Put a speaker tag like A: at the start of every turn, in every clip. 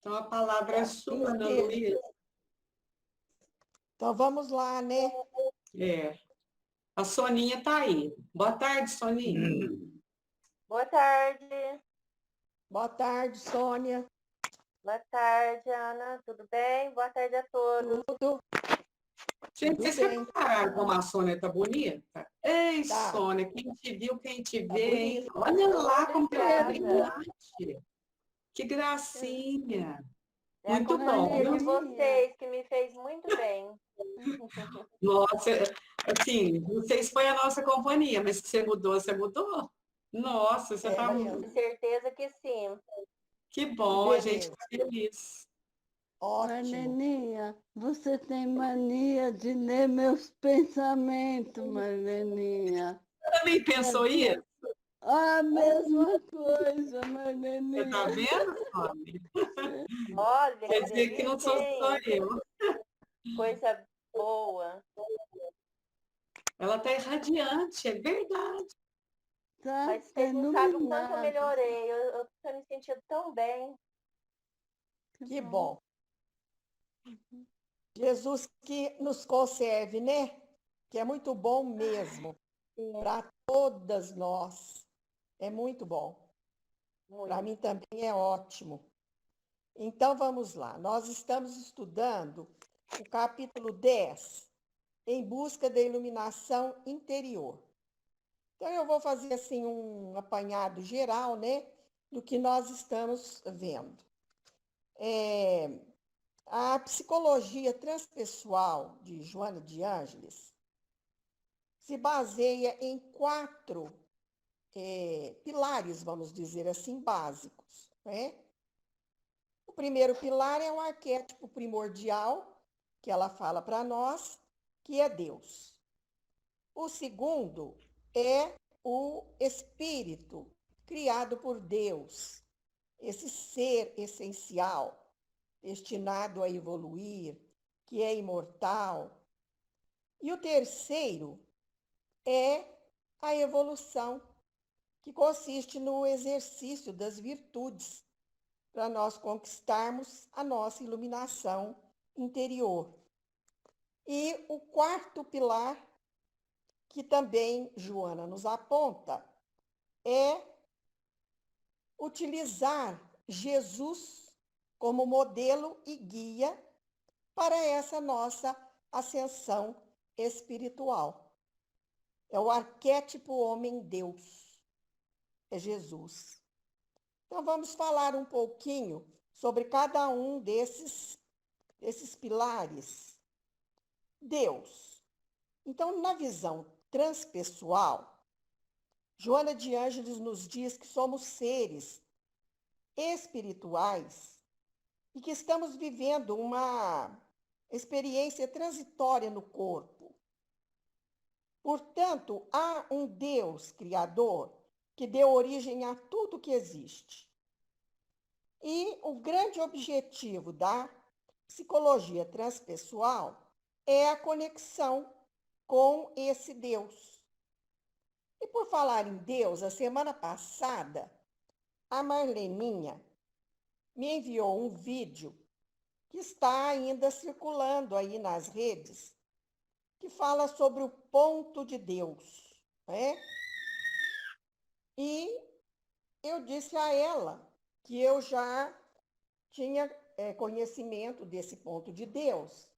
A: Então, a palavra é sua, Ana Luísa.
B: Então, vamos lá, né?
A: É. A Soninha está aí. Boa tarde, Soninha.
C: Boa tarde.
B: Boa tarde, Sônia.
C: Boa tarde, Ana. Tudo bem? Boa tarde a todos.
B: Tudo?
A: Gente,
B: Tudo
A: vocês
B: bem.
A: repararam como a Sônia tá bonita? Ei,
B: Tá.
A: Sônia, quem te viu, quem te
B: Tá
A: vê, hein?
B: bonita.
A: Olha lá como que ela é
C: Obrigada.
A: brilhante. Que gracinha.
C: É a
A: Muito bom,
C: companhia de
A: viu?
C: vocês que me fez muito bem.
A: Nossa, assim, não sei se foi a nossa companhia, mas que você mudou, você mudou? Nossa, você tá...
C: Tenho certeza que sim.
A: Que bom, a gente
B: Beleza.
A: tá feliz.
B: Ótimo.
D: Marleninha, você tem mania de ler meus pensamentos, Marleninha.
A: Também pensou isso?
D: A mesma coisa,
A: Você
D: Marleninha.
A: tá vendo, Sônia?
C: Olha,
A: Quer
C: que
A: dizer que não sou
C: delícia,
A: só
C: hein?
A: eu.
C: Coisa boa.
A: Ela tá irradiante, é verdade.
D: Tá,
C: Mas
D: tá
C: vocês não sabem o quanto eu
D: iluminada.
C: melhorei. Eu tô me sentindo tão bem.
B: Que bom. Jesus que nos conserve, né? Que é muito bom mesmo para todas nós. É muito bom. Para
C: Muito.
B: mim também é ótimo. Então vamos lá. Nós estamos estudando o capítulo 10, Em Busca da Iluminação Interior. Então eu vou fazer assim um apanhado geral, né, do que nós estamos vendo. A psicologia transpessoal de Joana de Ângeles se baseia em 4 pilares, vamos dizer assim, básicos, né? O primeiro pilar é o arquétipo primordial, que ela fala para nós, que é Deus. O segundo é o espírito criado por Deus, esse ser essencial, destinado a evoluir, que é imortal. E o terceiro é a evolução, que consiste no exercício das virtudes, para nós conquistarmos a nossa iluminação interior. E o quarto pilar, que também Joana nos aponta, é utilizar Jesus como modelo e guia para essa nossa ascensão espiritual. É o arquétipo homem-deus, é Jesus. Então, vamos falar um pouquinho sobre cada um desses pilares. Deus. Então, na visão transpessoal, Joana de Ângeles nos diz que somos seres espirituais e que estamos vivendo uma experiência transitória no corpo. Portanto, há um Deus criador que deu origem a tudo que existe. E o grande objetivo da psicologia transpessoal é a conexão com esse Deus. E por falar em Deus, a semana passada, a Marleninha me enviou um vídeo que está ainda circulando aí nas redes, que fala sobre o ponto de Deus, né? E eu disse a ela que eu já tinha conhecimento desse ponto de Deus.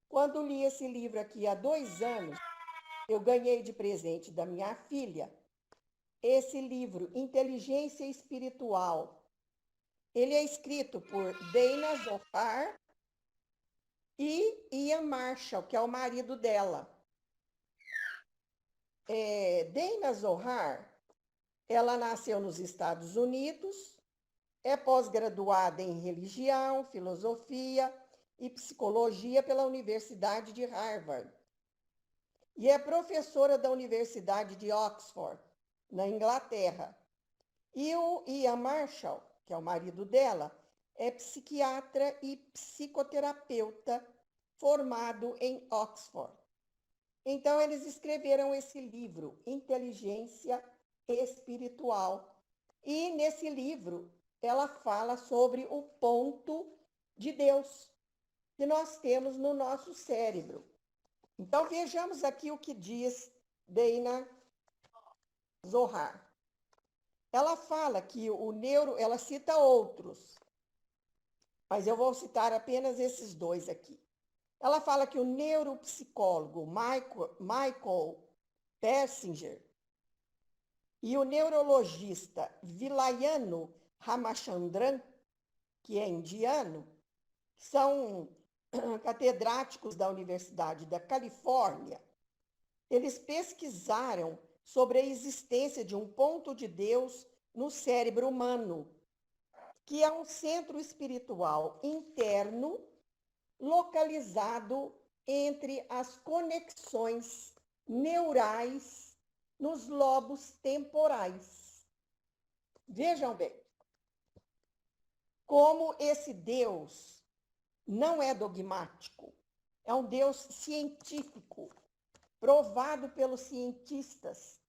B: Quando li esse livro aqui há 2 anos, eu ganhei de presente da minha filha esse livro, Inteligência Espiritual. Ele é escrito por Dana Zohar e Ian Marshall, que é o marido dela. Dana Zohar, ela nasceu nos Estados Unidos, é pós-graduada em religião, filosofia e psicologia pela Universidade de Harvard. E é professora da Universidade de Oxford, na Inglaterra. E o Ian Marshall, que é o marido dela, é psiquiatra e psicoterapeuta formado em Oxford. Então, eles escreveram esse livro, Inteligência Espiritual. E nesse livro, ela fala sobre o ponto de Deus que nós temos no nosso cérebro. Então, vejamos aqui o que diz Deina Zohar. Ela fala que o neuro, ela cita outros, mas eu vou citar apenas esses dois aqui. Ela fala que o neuropsicólogo Michael Persinger e o neurologista Vilayano Ramachandran, que é indiano, são catedráticos da Universidade da Califórnia. Eles pesquisaram sobre a existência de um ponto de Deus no cérebro humano, que é um centro espiritual interno localizado entre as conexões neurais nos lobos temporais. Vejam bem, como esse Deus não é dogmático, é um Deus científico, provado pelos cientistas,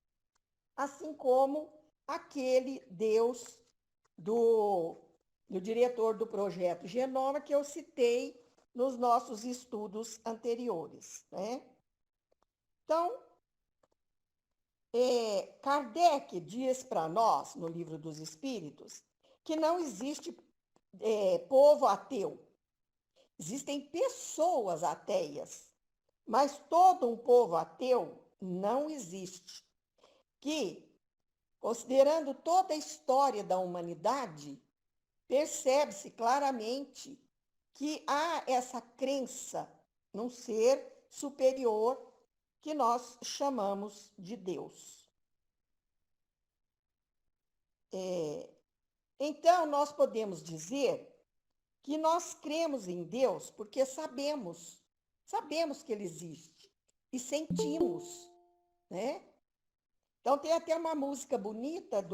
B: assim como aquele Deus do diretor do projeto Genoma que eu citei nos nossos estudos anteriores, né? Então, Kardec diz para nós, no Livro dos Espíritos, que não existe povo ateu. Existem pessoas ateias, mas todo um povo ateu não existe. Que, considerando toda a história da humanidade, percebe-se claramente que há essa crença num ser superior que nós chamamos de Deus. Então, nós podemos dizer que nós cremos em Deus porque sabemos que Ele existe e sentimos, né? Então, tem até uma música bonita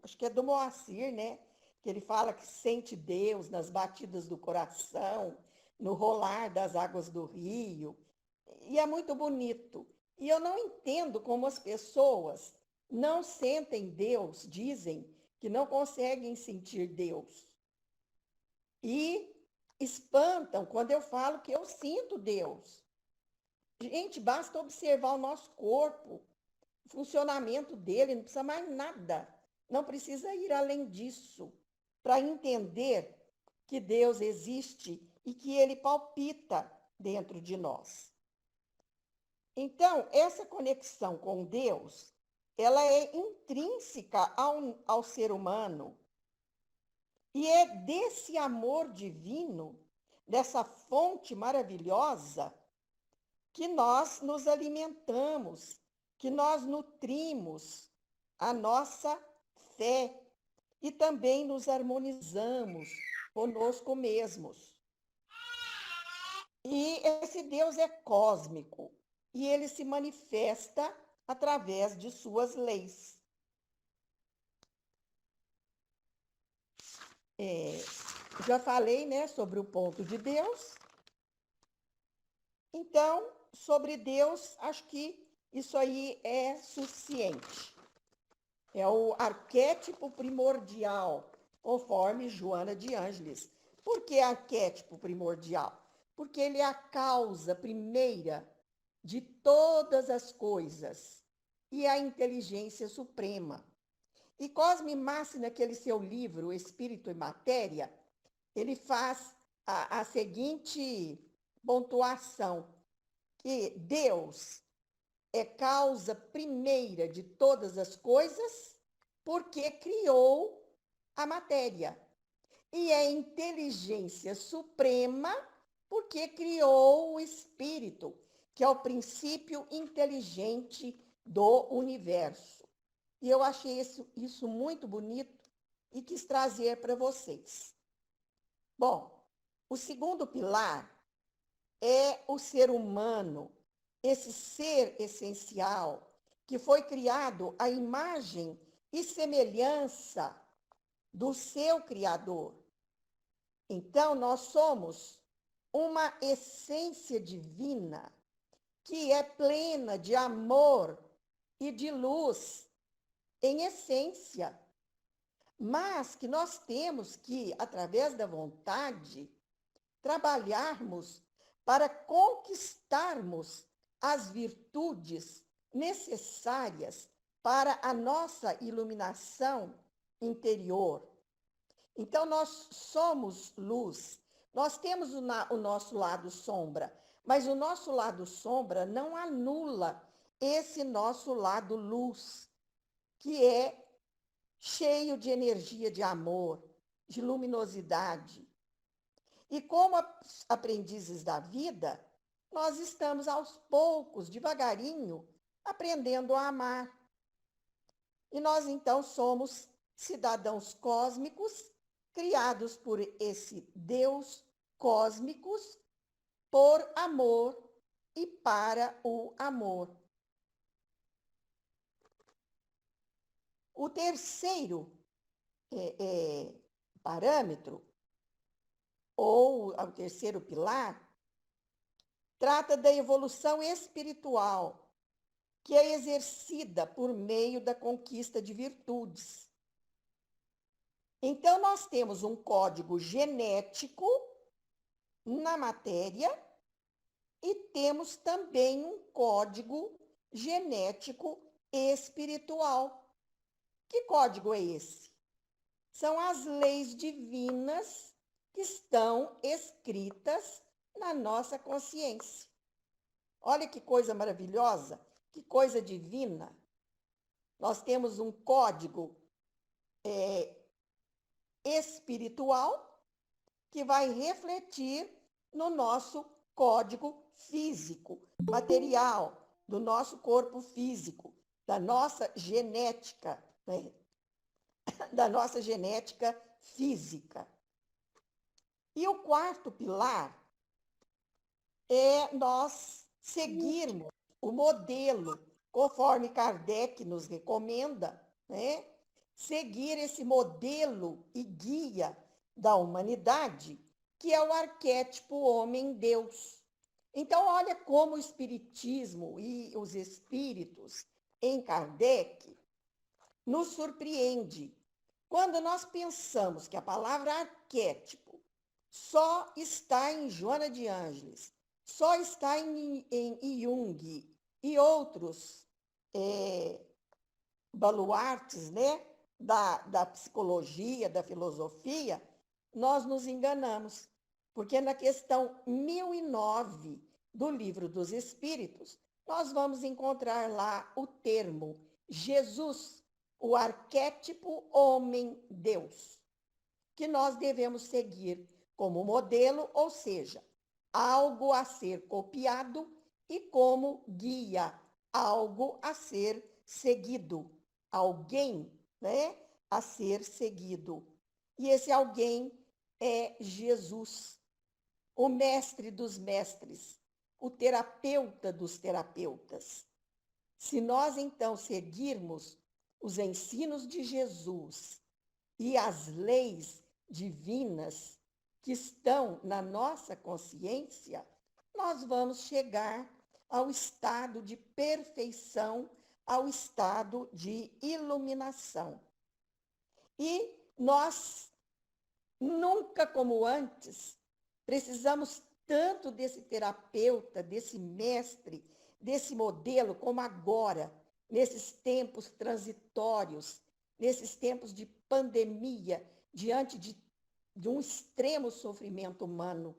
B: acho que é do Moacir, né? Que ele fala que sente Deus nas batidas do coração, no rolar das águas do rio. E é muito bonito. E eu não entendo como as pessoas não sentem Deus, dizem que não conseguem sentir Deus. E espantam quando eu falo que eu sinto Deus. Gente, basta observar o nosso corpo, o funcionamento dele, não precisa mais nada. Não precisa ir além disso para entender que Deus existe e que ele palpita dentro de nós. Então, essa conexão com Deus, ela é intrínseca ao ser humano. E é desse amor divino, dessa fonte maravilhosa, que nós nos alimentamos, que nós nutrimos a nossa fé e também nos harmonizamos conosco mesmos. E esse Deus é cósmico e ele se manifesta através de suas leis. Já falei, né, sobre o ponto de Deus. Então, sobre Deus, acho que isso aí é suficiente. É o arquétipo primordial, conforme Joana de Ângeles. Por que arquétipo primordial? Porque ele é a causa primeira de todas as coisas e a inteligência suprema. E Cosme Massi, naquele seu livro, Espírito e Matéria, ele faz a seguinte pontuação, que Deus é causa primeira de todas as coisas porque criou a matéria. E é inteligência suprema porque criou o espírito, que é o princípio inteligente do universo. E eu achei isso muito bonito e quis trazer para vocês. Bom, o segundo pilar é o ser humano, esse ser essencial que foi criado à imagem e semelhança do seu Criador. Então, nós somos uma essência divina que é plena de amor e de luz em essência. mas que nós temos que, através da vontade, trabalharmos para conquistarmos as virtudes necessárias para a nossa iluminação interior. Então, nós somos luz, nós temos o nosso lado sombra, mas o nosso lado sombra não anula esse nosso lado luz, que é cheio de energia de amor, de luminosidade. E como aprendizes da vida, nós estamos aos poucos, devagarinho, aprendendo a amar. E nós, então, somos cidadãos cósmicos, criados por esse Deus cósmicos, por amor e para o amor. O terceiro parâmetro, ou o terceiro pilar, trata da evolução espiritual, que é exercida por meio da conquista de virtudes. Então, nós temos um código genético na matéria e temos também um código genético espiritual. Que código é esse? São as leis divinas que estão escritas na nossa consciência. Olha que coisa maravilhosa, que coisa divina. Nós temos um código espiritual que vai refletir no nosso código físico, material, do nosso corpo físico, da nossa genética, né? Da nossa genética física. E o quarto pilar é nós seguirmos o modelo, conforme Kardec nos recomenda, né? Seguir esse modelo e guia da humanidade, que é o arquétipo homem-deus. Então, olha como o Espiritismo e os espíritos em Kardec nos surpreende. Quando nós pensamos que a palavra arquétipo só está em Joana de Ângeles, só está em Jung e outros baluartes, né, da psicologia, da filosofia, nós nos enganamos. Porque na questão 1009 do Livro dos Espíritos, nós vamos encontrar lá o termo Jesus, o arquétipo homem-deus, que nós devemos seguir como modelo, ou seja, algo a ser copiado, e como guia, algo a ser seguido, alguém, né, a ser seguido. E esse alguém é Jesus, o mestre dos mestres, o terapeuta dos terapeutas. Se nós, então, seguirmos os ensinos de Jesus e as leis divinas que estão na nossa consciência, nós vamos chegar ao estado de perfeição, ao estado de iluminação. E nós, nunca como antes, precisamos tanto desse terapeuta, desse mestre, desse modelo, como agora, nesses tempos transitórios, nesses tempos de pandemia, diante de um extremo sofrimento humano,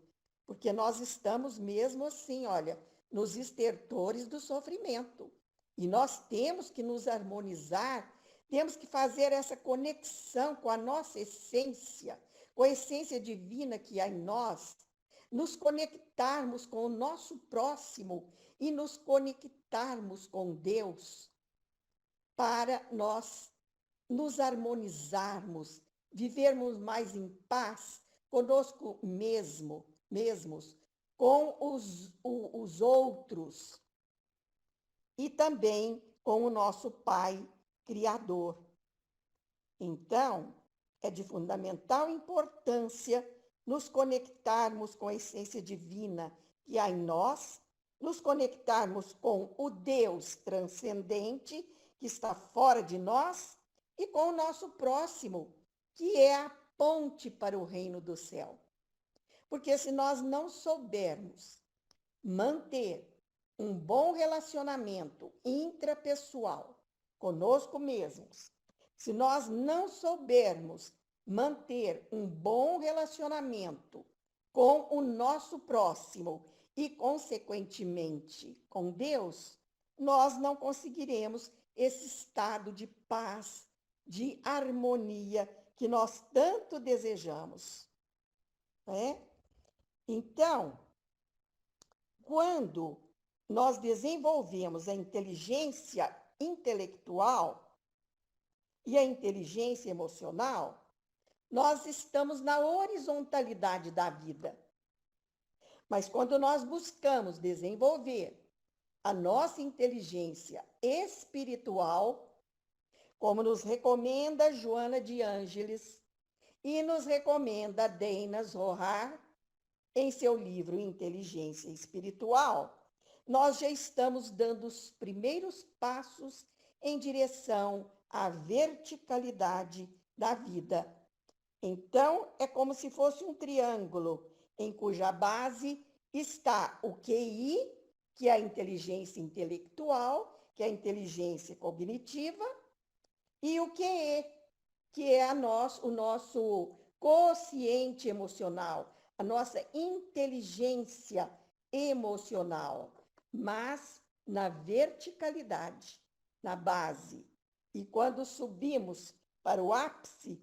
B: porque nós estamos mesmo assim, olha, nos estertores do sofrimento. E nós temos que nos harmonizar, temos que fazer essa conexão com a nossa essência, com a essência divina que há em nós, nos conectarmos com o nosso próximo e nos conectarmos com Deus, para nós nos harmonizarmos, vivermos mais em paz conosco mesmos, com os outros e também com o nosso Pai Criador. Então, é de fundamental importância nos conectarmos com a essência divina que há em nós, nos conectarmos com o Deus transcendente que está fora de nós e com o nosso próximo, que é a ponte para o reino do céu. Porque se nós não soubermos manter um bom relacionamento intrapessoal conosco mesmos, se nós não soubermos manter um bom relacionamento com o nosso próximo e, consequentemente, com Deus, nós não conseguiremos esse estado de paz, de harmonia que nós tanto desejamos. Né? Então, quando nós desenvolvemos a inteligência intelectual e a inteligência emocional, nós estamos na horizontalidade da vida. Mas quando nós buscamos desenvolver a nossa inteligência espiritual, como nos recomenda Joana de Ângeles e nos recomenda Dana Zohar em seu livro Inteligência Espiritual, nós já estamos dando os primeiros passos em direção à verticalidade da vida. Então, é como se fosse um triângulo em cuja base está o QI, que é a inteligência intelectual, que é a inteligência cognitiva, e o QE, que é o nosso quociente emocional, a nossa inteligência emocional, mas na verticalidade, na base. E quando subimos para o ápice,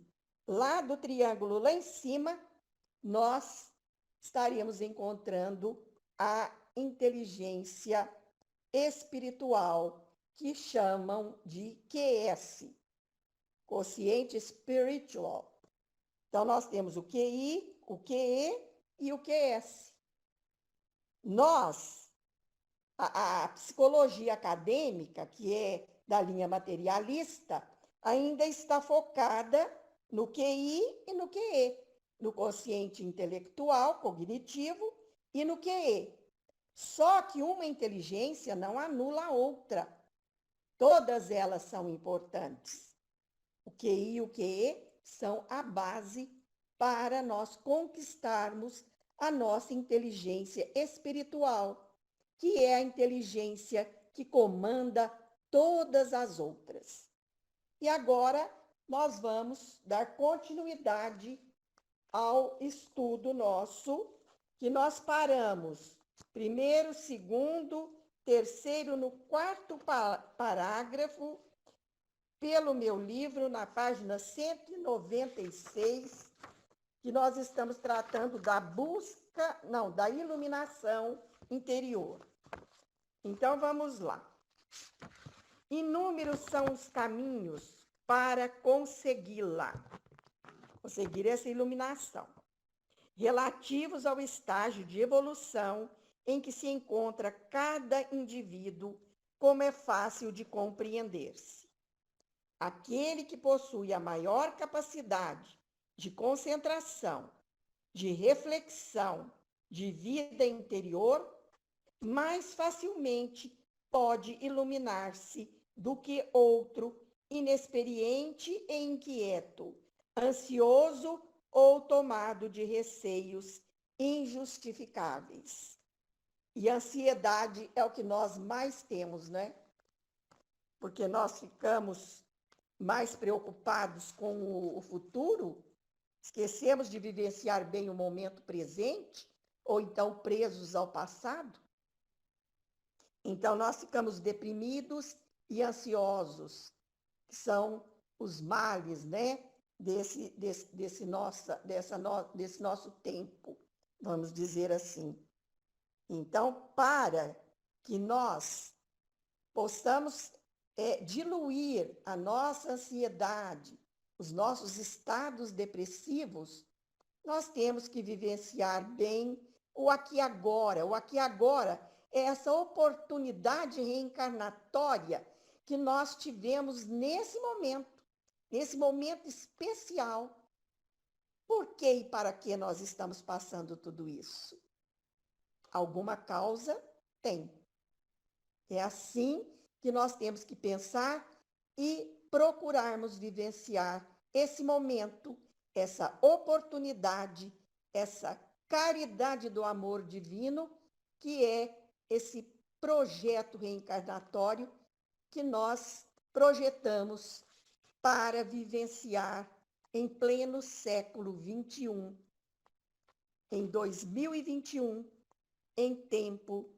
B: lá do triângulo, lá em cima, nós estaremos encontrando a inteligência espiritual, que chamam de QS, quociente spiritual. Então, nós temos o QI, o QE e o QS. Nós, a psicologia acadêmica, que é da linha materialista, ainda está focada no QI e no QE, no quociente intelectual, cognitivo e no QE. Só que uma inteligência não anula a outra. Todas elas são importantes. O QI e o QE são a base para nós conquistarmos a nossa inteligência espiritual, que é a inteligência que comanda todas as outras. E agora nós vamos dar continuidade ao estudo nosso, que nós paramos primeiro, segundo, terceiro, no quarto parágrafo, pelo meu livro, na página 196, que nós estamos tratando da da iluminação interior. Então, vamos lá. Inúmeros são os caminhos para consegui-la, conseguir essa iluminação, relativos ao estágio de evolução em que se encontra cada indivíduo, como é fácil de compreender-se. Aquele que possui a maior capacidade de concentração, de reflexão, de vida interior, mais facilmente pode iluminar-se do que outro inexperiente e inquieto, ansioso ou tomado de receios injustificáveis. E ansiedade é o que nós mais temos, né? Porque nós ficamos mais preocupados com o futuro, esquecemos de vivenciar bem o momento presente, ou então presos ao passado. Então, nós ficamos deprimidos e ansiosos, que são os males, né, desse nosso tempo, vamos dizer assim. Então, para que nós possamos diluir a nossa ansiedade, os nossos estados depressivos, nós temos que vivenciar bem o aqui e agora. O aqui e agora é essa oportunidade reencarnatória que nós tivemos nesse momento especial. Por que e para que nós estamos passando tudo isso? Alguma causa tem. É assim que nós temos que pensar e procurarmos vivenciar esse momento essa oportunidade, essa caridade do amor divino, que é esse projeto reencarnatório que nós projetamos para vivenciar em pleno século XXI, em 2021, em tempo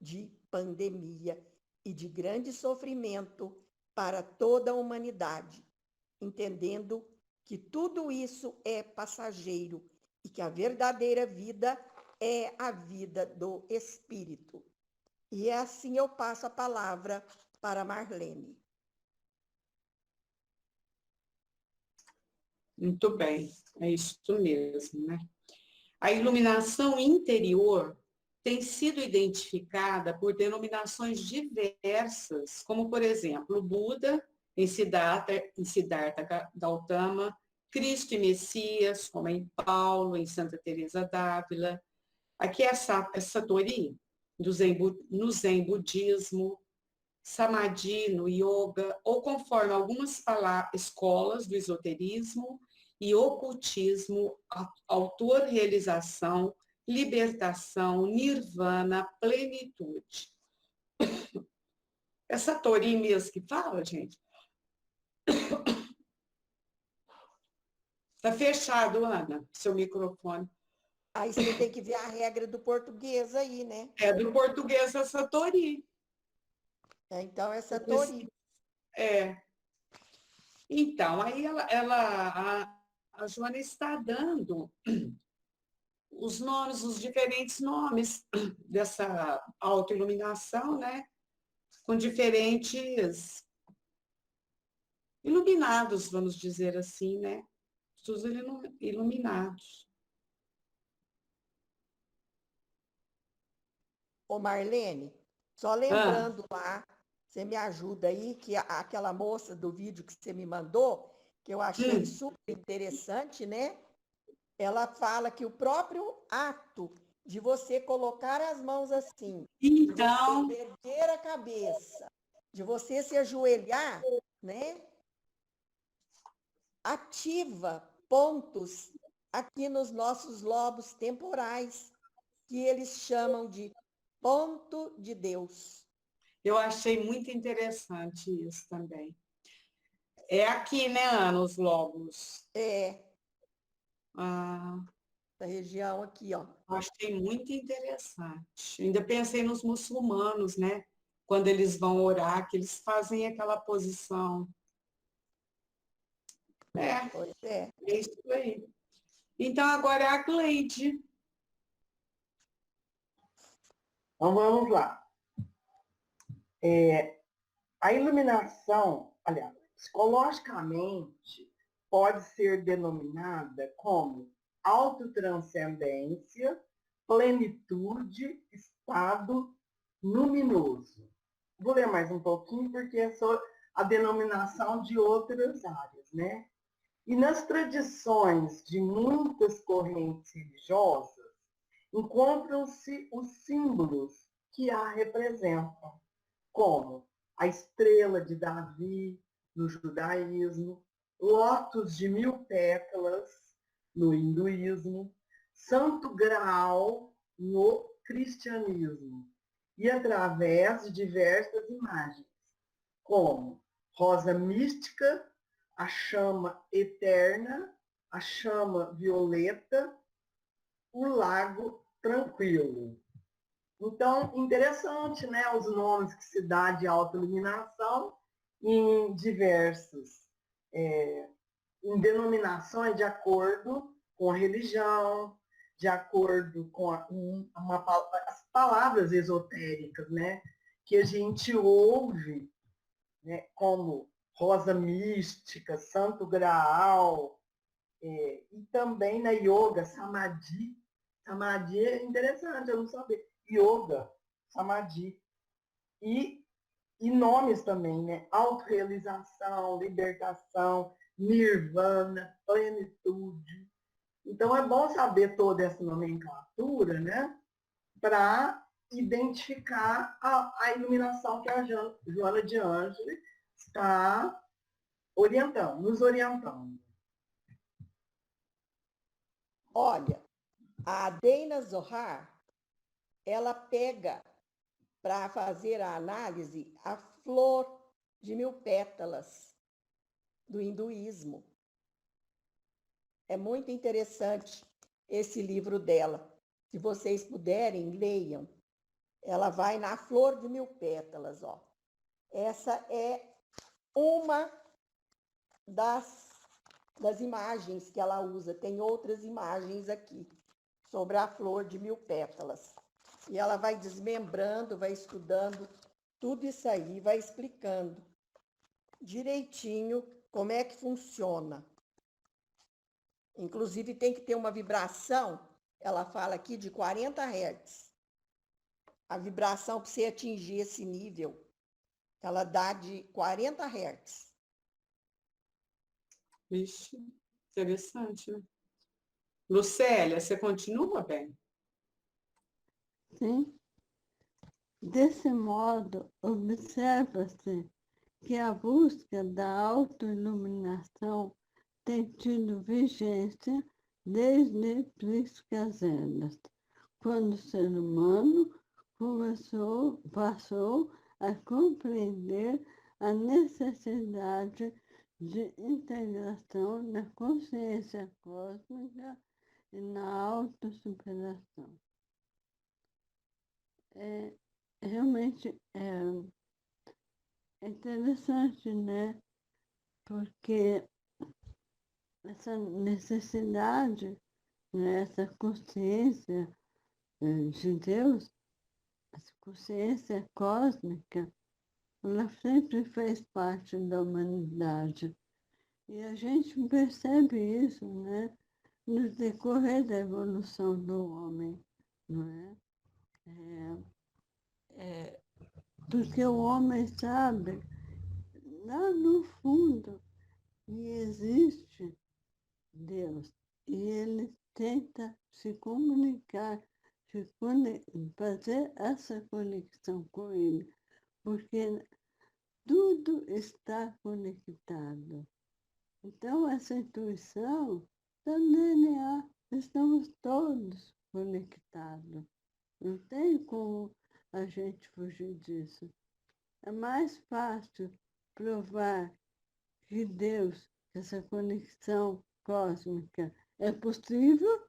B: de pandemia e de grande sofrimento para toda a humanidade, entendendo que tudo isso é passageiro e que a verdadeira vida é a vida do espírito. E assim eu passo a palavra para Marlene.
A: Muito bem, é isso mesmo, né? A iluminação interior tem sido identificada por denominações diversas, como, por exemplo, o Buda, em Siddhartha Gautama, Cristo e Messias, como em Paulo, em Santa Teresa d'Ávila. Aqui é Satori, no Zen Budismo, Samadhi no Yoga, ou conforme algumas escolas do esoterismo e ocultismo, autorrealização, libertação, nirvana, plenitude. É Satori mesmo que fala, gente? Tá fechado, Ana, seu microfone.
B: Aí você tem que ver a regra do português aí, né?
A: É do português a Satori.
B: Então, é Satori.
A: É. Então, aí a Joana está dando os nomes, os diferentes nomes dessa autoiluminação, né? Com diferentes iluminados, vamos dizer assim, né? Todos iluminados.
B: Ô Marlene, só lembrando lá, você me ajuda aí, que aquela moça do vídeo que você me mandou, que eu achei super interessante, né? Ela fala que o próprio ato de você colocar as mãos assim,
A: Então,
B: de você erguer a cabeça, de você se ajoelhar, né? Ativa pontos aqui nos nossos lobos temporais, que eles chamam de ponto de Deus.
A: eu achei muito interessante isso também. É aqui, né, Ana, os lóbulos?
B: É,
A: Ah,
B: essa região aqui, ó.
A: achei muito interessante. Ainda pensei nos muçulmanos, né? Quando eles vão orar, que eles fazem aquela posição.
B: Pois é.
A: É isso aí. Então, agora é a Gleide.
E: Então vamos lá. A iluminação, aliás, psicologicamente, pode ser denominada como autotranscendência, plenitude, estado luminoso. Vou ler mais um pouquinho, porque é só a denominação de outras áreas, né? E nas tradições de muitas correntes religiosas, encontram-se os símbolos que a representam, como a estrela de Davi no judaísmo, lótus de 1000 pétalas no hinduísmo, santo graal no cristianismo, e através de diversas imagens, como rosa mística, a chama eterna, a chama violeta, o lago tranquilo. Então, interessante, né, os nomes que se dá de autoiluminação em diversos, em denominações de acordo com a religião, de acordo com as palavras esotéricas, né, que a gente ouve, né, como rosa mística, santo graal, e também na yoga, samadhi. Samadhi é interessante, eu não sabia. Yoga, samadhi. E nomes também, né? Autorrealização, libertação, nirvana, plenitude. Então é bom saber toda essa nomenclatura, né? Para identificar a iluminação que a Joana de Ângeles está orientando, nos orientando.
B: Olha, a Deina Zohar, ela pega para fazer a análise a flor de 1000 pétalas do hinduísmo. É muito interessante esse livro dela. Se vocês puderem, leiam. Ela vai na flor de 1000 pétalas, ó. Essa é uma das imagens que ela usa. Tem outras imagens aqui sobre a flor de 1000 pétalas. E ela vai desmembrando, vai estudando tudo isso aí, vai explicando direitinho como é que funciona. Inclusive, tem que ter uma vibração, ela fala aqui, de 40 Hz. A vibração, para você atingir esse nível, ela dá de 40 Hz.
A: Vixe, interessante, né? Lucélia, você continua, bem?
D: Sim. Desse modo, observa-se que a busca da autoiluminação tem tido vigência desde priscas eras, quando o ser humano passou a compreender a necessidade de integração na consciência cósmica e na autossuperação. Realmente é interessante, né? Porque essa necessidade, né? Essa consciência de Deus, essa consciência cósmica, ela sempre fez parte da humanidade. E a gente percebe isso, né? No decorrer da evolução do homem, não é? Porque o homem sabe, lá no fundo, que existe Deus. E ele tenta se comunicar, fazer essa conexão com ele, porque tudo está conectado. Então, essa intuição está no DNA, estamos todos conectados. Não tem como a gente fugir disso. É mais fácil provar que Deus, essa conexão cósmica, é possível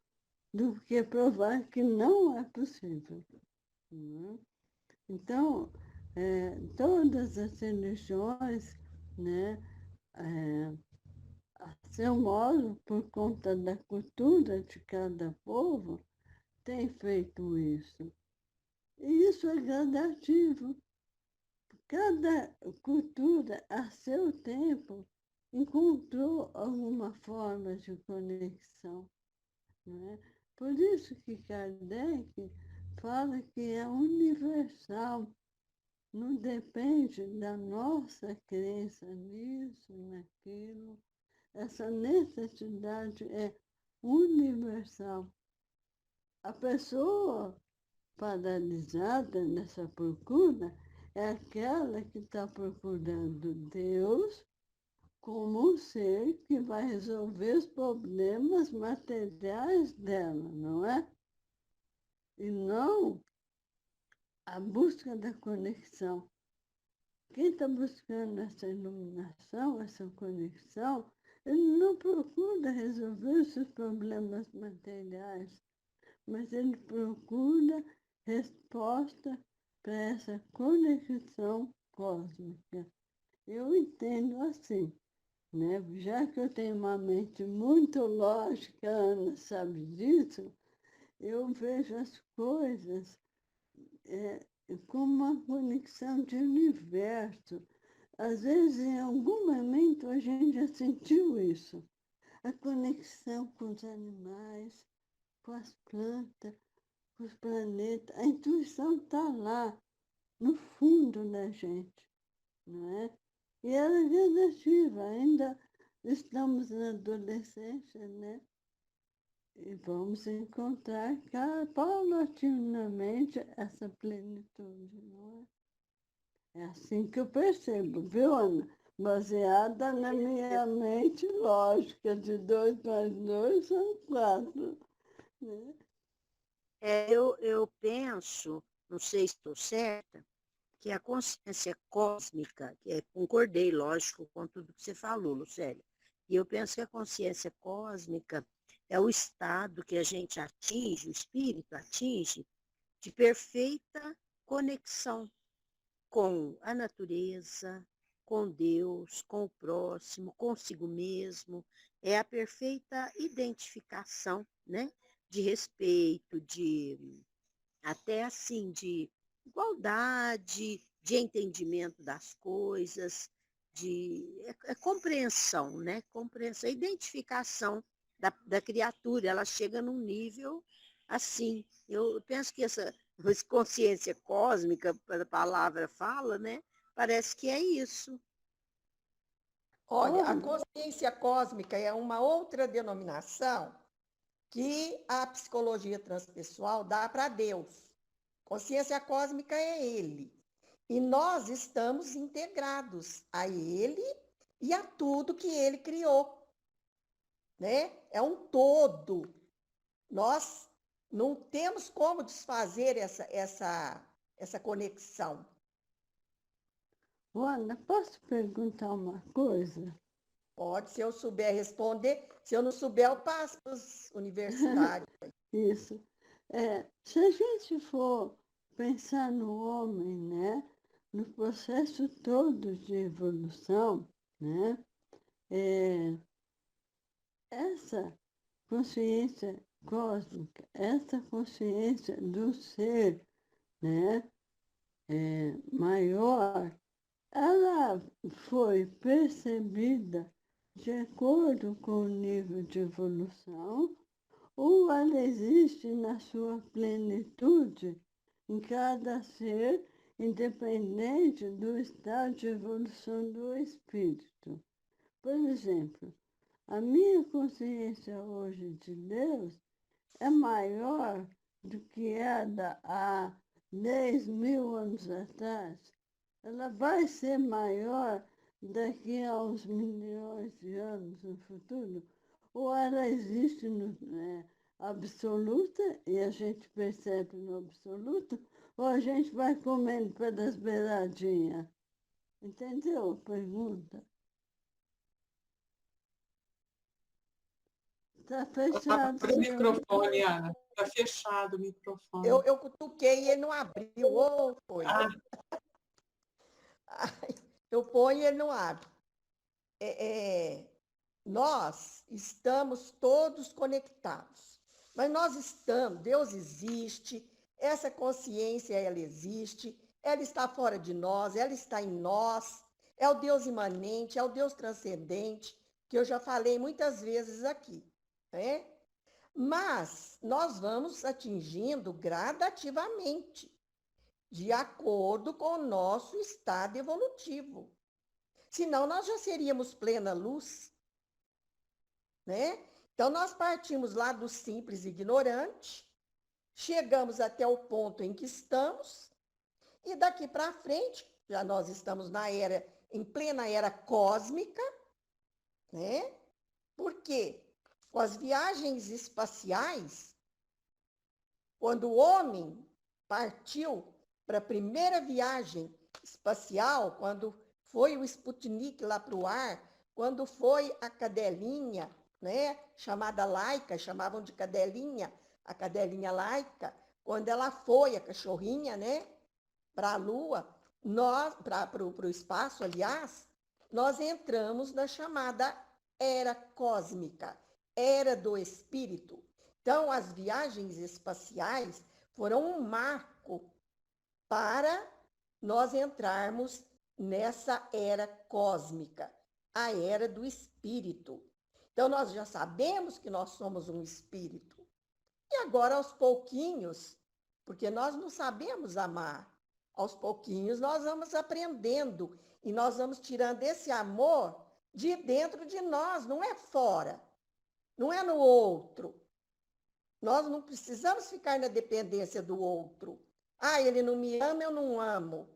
D: do que provar que não é possível. Então, todas as religiões, né, a seu modo, por conta da cultura de cada povo, têm feito isso. E isso é gradativo. Cada cultura, a seu tempo, encontrou alguma forma de conexão. Né? Por isso que Kardec fala que é universal, não depende da nossa crença nisso, naquilo. Essa necessidade é universal. A pessoa paralisada nessa procura é aquela que está procurando Deus como um ser que vai resolver os problemas materiais dela, não é? E não a busca da conexão. Quem está buscando essa iluminação, essa conexão, ele não procura resolver os seus problemas materiais, mas ele procura resposta para essa conexão cósmica. Eu entendo assim, né? Já que eu tenho uma mente muito lógica, a Ana sabe disso, eu vejo as coisas como uma conexão de universo. Às vezes, em algum momento, a gente já sentiu isso. A conexão com os animais, com as plantas, com os planetas. A intuição está lá, no fundo da gente, não é? E ela é gradativa, ainda estamos na adolescência, né? E vamos encontrar paulatinamente essa plenitude, não é? É assim que eu percebo, viu, Ana? Baseada na minha mente lógica, de 2 mais 2 são 4. né?
F: Eu penso, não sei se estou certa, que a consciência cósmica, concordei, lógico, com tudo que você falou, Lucélia, e eu penso que a consciência cósmica é o estado que a gente atinge, o espírito atinge, de perfeita conexão com a natureza, com Deus, com o próximo, consigo mesmo. É a perfeita identificação, né? De respeito, até assim, de igualdade, de entendimento das coisas, é compreensão, né? Compreensão, identificação da criatura, ela chega num nível assim. Eu penso que essa consciência cósmica, a palavra fala, né? Parece que é isso.
B: Olha, a consciência cósmica é uma outra denominação que a psicologia transpessoal dá para Deus. Consciência cósmica é ele. E nós estamos integrados a ele e a tudo que ele criou. Né? É um todo. Nós não temos como desfazer essa conexão.
D: Ana, posso perguntar uma coisa?
B: Pode, se eu souber responder. Se eu não souber, eu passo para os universitários.
D: Isso. Se a gente for pensar no homem, né, no processo todo de evolução, né, essa consciência cósmica, essa consciência do ser, né, maior, ela foi percebida de acordo com o nível de evolução, ou ela existe na sua plenitude em cada ser, independente do estado de evolução do espírito. Por exemplo, a minha consciência hoje de Deus é maior do que era há 10.000 anos atrás. Ela vai ser maior daqui a uns milhões de anos no futuro, ou ela existe no absoluta e a gente percebe no absoluto, ou a gente vai comendo pelas beiradinhas. Entendeu a pergunta? Está fechado.
A: Abre o microfone, Ana. Está fechado o microfone.
B: Eu cutuquei e ele não abriu. Ô, foi. Eu ponho e ele não abre. Nós estamos todos conectados. Mas nós estamos, Deus existe, essa consciência, ela existe, ela está fora de nós, ela está em nós, é o Deus imanente, é o Deus transcendente, que eu já falei muitas vezes aqui, né? Mas nós vamos atingindo gradativamente, de acordo com o nosso estado evolutivo. Senão, nós já seríamos plena luz, né? Então, nós partimos lá do simples ignorante, chegamos até o ponto em que estamos, e daqui para frente, já nós estamos em plena era cósmica, né? Por quê? Com as viagens espaciais, quando o homem partiu para a primeira viagem espacial, quando foi o Sputnik lá para o ar, quando foi a cadelinha, né, chamada Laica, chamavam de cadelinha, a cadelinha Laica, quando ela foi, a cachorrinha, né, para a Lua, para o espaço, aliás, nós entramos na chamada era cósmica, era do espírito. Então, as viagens espaciais foram um marco para nós entrarmos nessa era cósmica, a era do espírito. Então, nós já sabemos que nós somos um espírito. E agora, aos pouquinhos, porque nós não sabemos amar, aos pouquinhos nós vamos aprendendo e nós vamos tirando esse amor de dentro de nós, não é fora, não é no outro. Nós não precisamos ficar na dependência do outro. Ah, ele não me ama, eu não amo,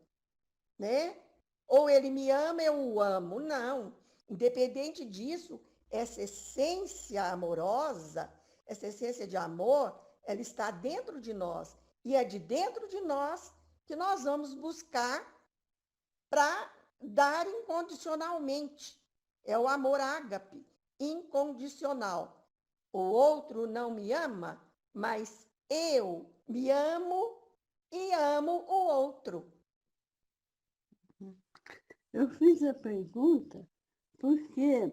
B: né? Ou ele me ama, eu o amo. Não. Independente disso, essa essência amorosa, essa essência de amor, ela está dentro de nós. E é de dentro de nós que nós vamos buscar para dar incondicionalmente. É o amor ágape, incondicional. O outro não me ama, mas eu me amo e amo o outro.
D: Eu fiz a pergunta porque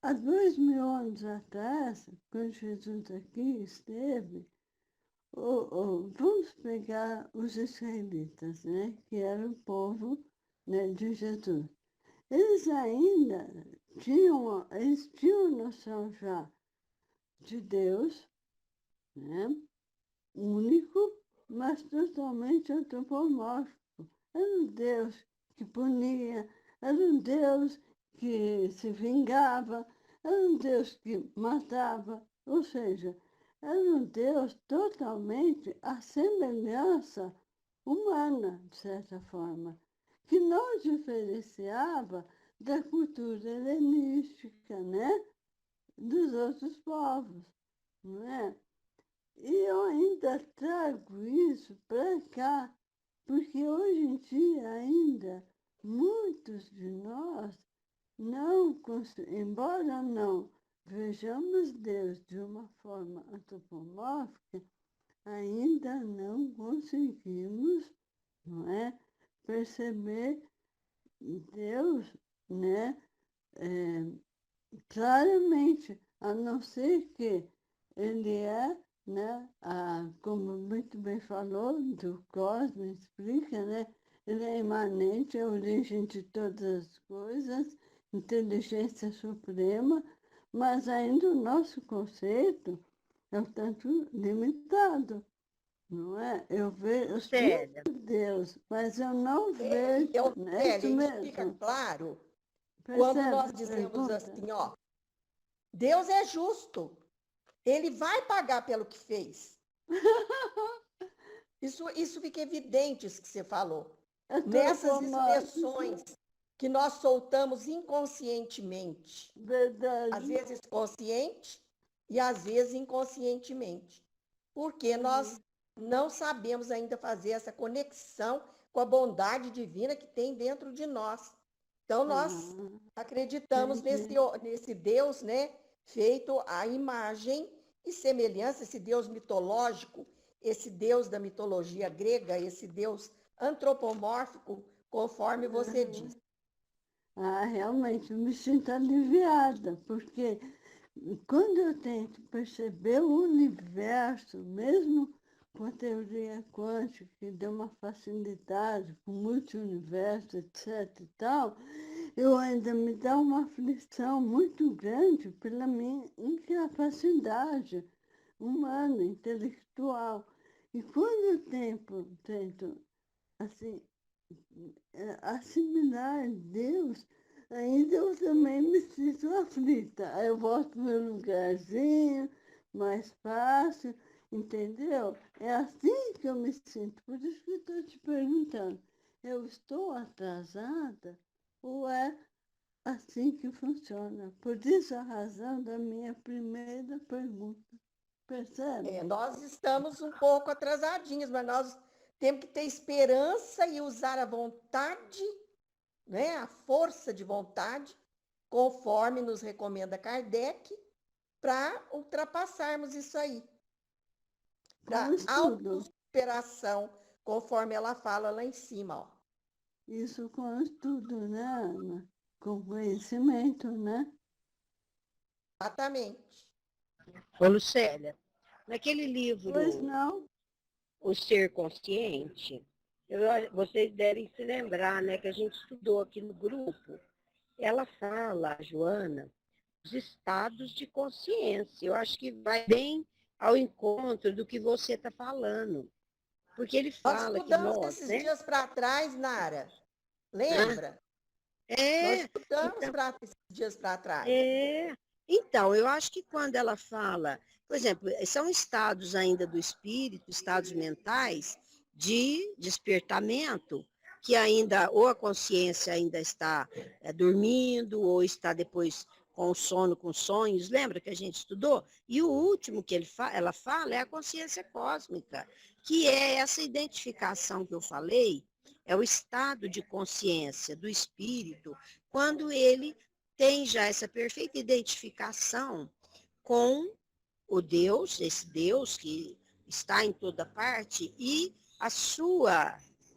D: há 2000 anos atrás, quando Jesus aqui esteve, vamos pegar os israelitas, né, que era o povo, né, de Jesus. Eles ainda tinham noção já de Deus, né, único, mas totalmente antropomórfico. Era um Deus que punia, era um Deus que se vingava, era um Deus que matava, ou seja, era um Deus totalmente à semelhança humana, de certa forma, que não diferenciava da cultura helenística, né, dos outros povos, não é? E eu ainda trago isso para cá, porque hoje em dia ainda muitos de nós não, embora não vejamos Deus de uma forma antropomórfica, ainda não conseguimos, não é, perceber Deus, né, claramente, a não ser que ele é, né, como muito bem falou, do Cosme explica, né, ele é imanente, é a origem de todas as coisas, inteligência suprema, mas ainda o nosso conceito é um tanto limitado, não é? Eu
F: Célia,
D: sinto Deus, mas eu não vejo, né, isso
B: Isso fica
D: mesmo.
B: claro quando
D: Percebe
B: nós
D: a
B: dizemos
D: pergunta?
B: assim, ó, Deus é justo, ele vai pagar pelo que fez. Isso fica evidente, isso que você falou. Nessas expressões que nós soltamos inconscientemente.
D: Verdade.
B: Às vezes consciente e às vezes inconscientemente. Porque nós não sabemos ainda fazer essa conexão com a bondade divina que tem dentro de nós. Então, nós acreditamos nesse Deus, né, feito à imagem e semelhança, esse Deus mitológico, esse Deus da mitologia grega, esse Deus antropomórfico, conforme você disse.
D: Realmente, eu me sinto aliviada, porque quando eu tento perceber o universo, mesmo com a teoria quântica, que deu uma facilidade com multi-universo, etc. e tal, eu ainda me dá uma aflição muito grande pela minha incapacidade humana, intelectual. E quando eu tento assim, assimilar Deus, ainda eu também me sinto aflita. Aí eu volto para o meu lugarzinho, mais fácil, entendeu? É assim que eu me sinto. Por isso que eu estou te perguntando, eu estou atrasada ou é assim que funciona? Por isso a razão da minha primeira pergunta. Percebe?
B: Nós estamos um pouco atrasadinhos, mas nós temos que ter esperança e usar a vontade, né, a força de vontade, conforme nos recomenda Kardec, para ultrapassarmos isso aí. Para autossuperação, conforme ela fala lá em cima. Ó.
D: Isso com estudo, né, Ana? Com conhecimento, né?
B: Exatamente.
F: ô Lucélia, naquele livro
D: Pois não.
F: O Ser Consciente, vocês devem se lembrar, né, que a gente estudou aqui no grupo, ela fala, a Joana, os estados de consciência. Eu acho que vai bem ao encontro do que você está falando. Porque ele fala que nós,
B: esses
F: né?
B: dias para trás, Nara. Lembra? Nós estudamos
F: então,
B: esses dias para trás.
F: Então, eu acho que quando ela fala, por exemplo, são estados ainda do espírito, estados mentais de despertamento, que ainda, ou a consciência ainda está dormindo, ou está depois com o sono, com sonhos, lembra que a gente estudou? E o último que ela fala é a consciência cósmica, que é essa identificação que eu falei, é o estado de consciência do espírito, quando ele tem já essa perfeita identificação com o Deus, esse Deus que está em toda parte, e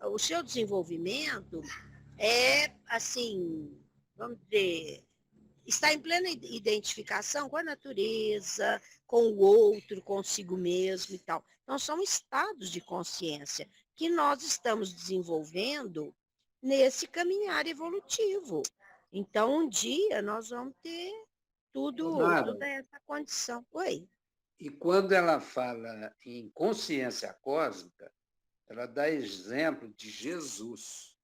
F: o seu desenvolvimento é, assim, vamos dizer, está em plena identificação com a natureza, com o outro, consigo mesmo e tal. Então, são estados de consciência que nós estamos desenvolvendo nesse caminhar evolutivo. Então, um dia nós vamos ter toda essa condição. Oi?
G: E quando ela fala em consciência cósmica, ela dá exemplo de Jesus.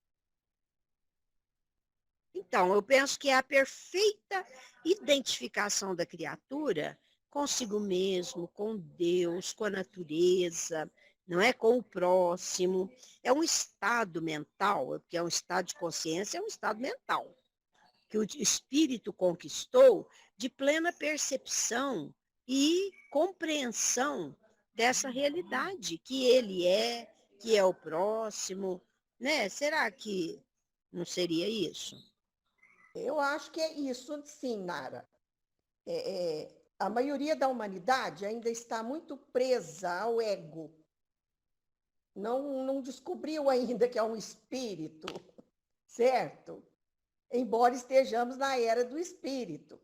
F: Então, eu penso que é a perfeita identificação da criatura consigo mesmo, com Deus, com a natureza, não é? Com o próximo. É um estado mental, porque é um estado de consciência, é um estado mental, que o espírito conquistou de plena percepção e compreensão dessa realidade, que ele é, que é o próximo, né? Será que não seria isso?
B: Eu acho que é isso, sim, Nara. A maioria da humanidade ainda está muito presa ao ego. Não descobriu ainda que é um espírito, certo? Embora estejamos na era do espírito.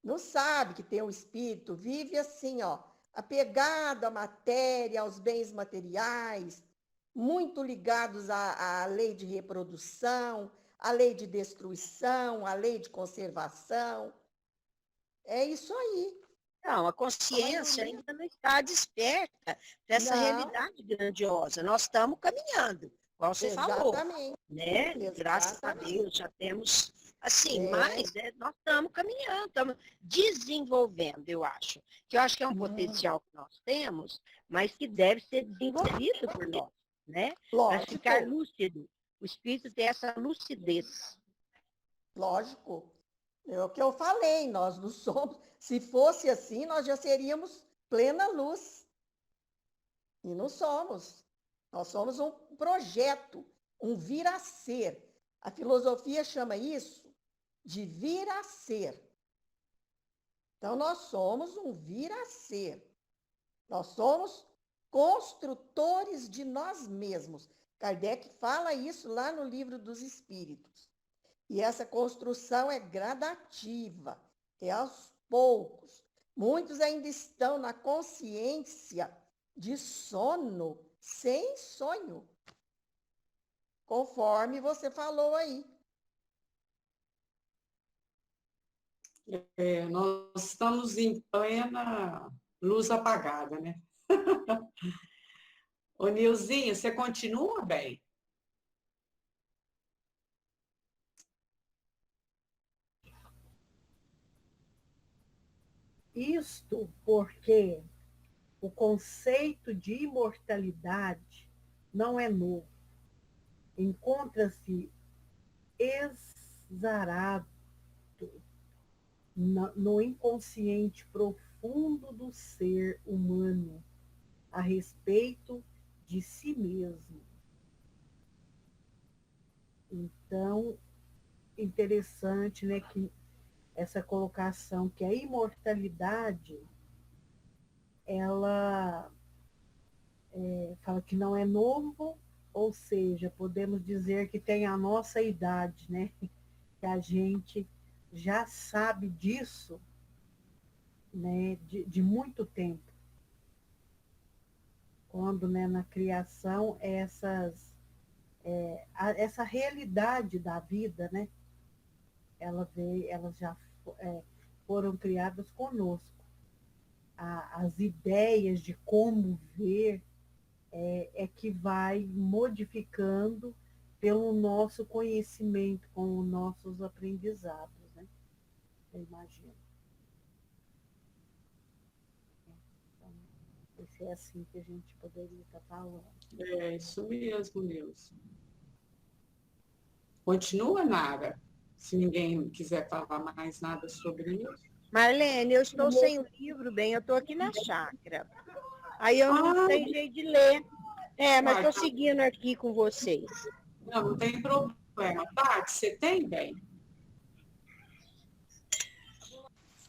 B: Não sabe que tem um espírito, vive assim, ó, apegado à matéria, aos bens materiais, muito ligados à lei de reprodução, à lei de destruição, à lei de conservação. É isso aí.
F: Não, a consciência ainda não está desperta para essa realidade grandiosa. Nós estamos caminhando, igual você falou, né? Graças a Deus, já temos, assim, mas nós estamos caminhando, estamos desenvolvendo, eu acho. Que eu acho que é um potencial que nós temos, mas que deve ser desenvolvido por nós, né? Para ficar lúcido. O espírito tem essa lucidez.
B: Lógico. É o que eu falei, nós não somos. Se fosse assim, nós já seríamos plena luz. E não somos. Nós somos um projeto, um vir a ser. A filosofia chama isso de vir a ser. Então, nós somos um vir a ser. Nós somos construtores de nós mesmos. Kardec fala isso lá no Livro dos Espíritos. E essa construção é gradativa, é aos poucos. Muitos ainda estão na consciência de sono, sem sonho, conforme você falou aí.
A: Nós estamos em plena luz apagada, né? Ô, Nilzinho, você continua bem?
H: Isto porque o conceito de imortalidade não é novo. Encontra-se exarado no inconsciente profundo do ser humano a respeito de si mesmo. Então, interessante, né, que essa colocação que a imortalidade, ela fala que não é novo, ou seja, podemos dizer que tem a nossa idade, né? Que a gente já sabe disso, né, de muito tempo. Quando, né, na criação, essa realidade da vida, né, elas já foram criadas conosco. As ideias de como ver é que vai modificando pelo nosso conhecimento, com os nossos aprendizados, né? Eu imagino. Então, esse é assim que a gente poderia estar falando.
A: É isso mesmo, Nilson. Continua, Nara. Se ninguém quiser falar mais nada sobre isso.
F: Marlene, eu estou sem o livro, bem, eu estou aqui na chácara. Aí eu não tenho jeito de ler. Mas estou seguindo aqui com vocês.
A: Não tem problema. Tati, você tem, bem?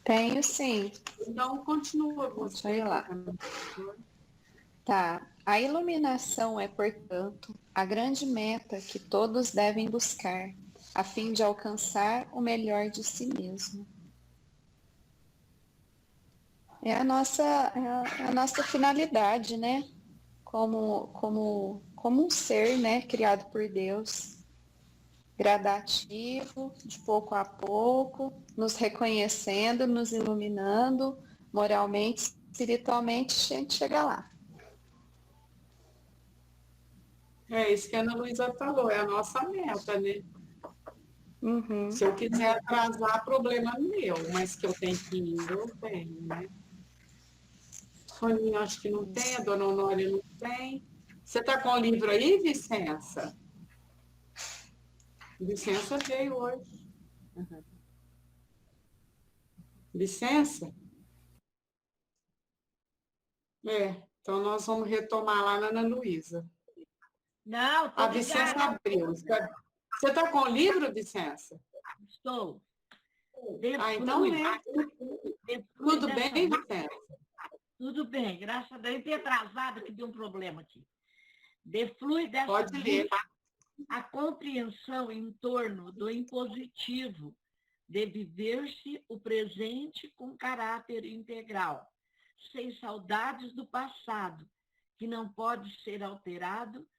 I: Tenho sim.
A: Então, continua você.
I: Deixa eu ir lá. Tá. A iluminação é, portanto, a grande meta que todos devem buscar, a fim de alcançar o melhor de si mesmo. É a nossa finalidade, né? Como um ser, né? Criado por Deus. Gradativo, de pouco a pouco, nos reconhecendo, nos iluminando, moralmente, espiritualmente, a gente chega lá.
A: É isso que a Ana Luísa falou, é a nossa meta, né?
I: Uhum.
A: Se eu quiser atrasar, problema meu, mas que eu tenho que ir, eu tenho, né? Soninho, acho que não tem, a dona Honória não tem. Você está com o livro aí, Vicença? Vicença veio hoje.
H: Uhum.
A: Licença? Então nós vamos retomar lá na Ana Luísa.
J: Não, tô
A: A Vicença abriu. Você está com o livro, Vicença?
J: Estou.
A: Então é. Tudo bem, Vicença?
J: Tudo bem, graças a Deus. Tem atrasado que deu um problema aqui. Deflui dessa
A: Pode ler.
J: A compreensão em torno do impositivo de viver-se o presente com caráter integral, sem saudades do passado, que não pode ser alterado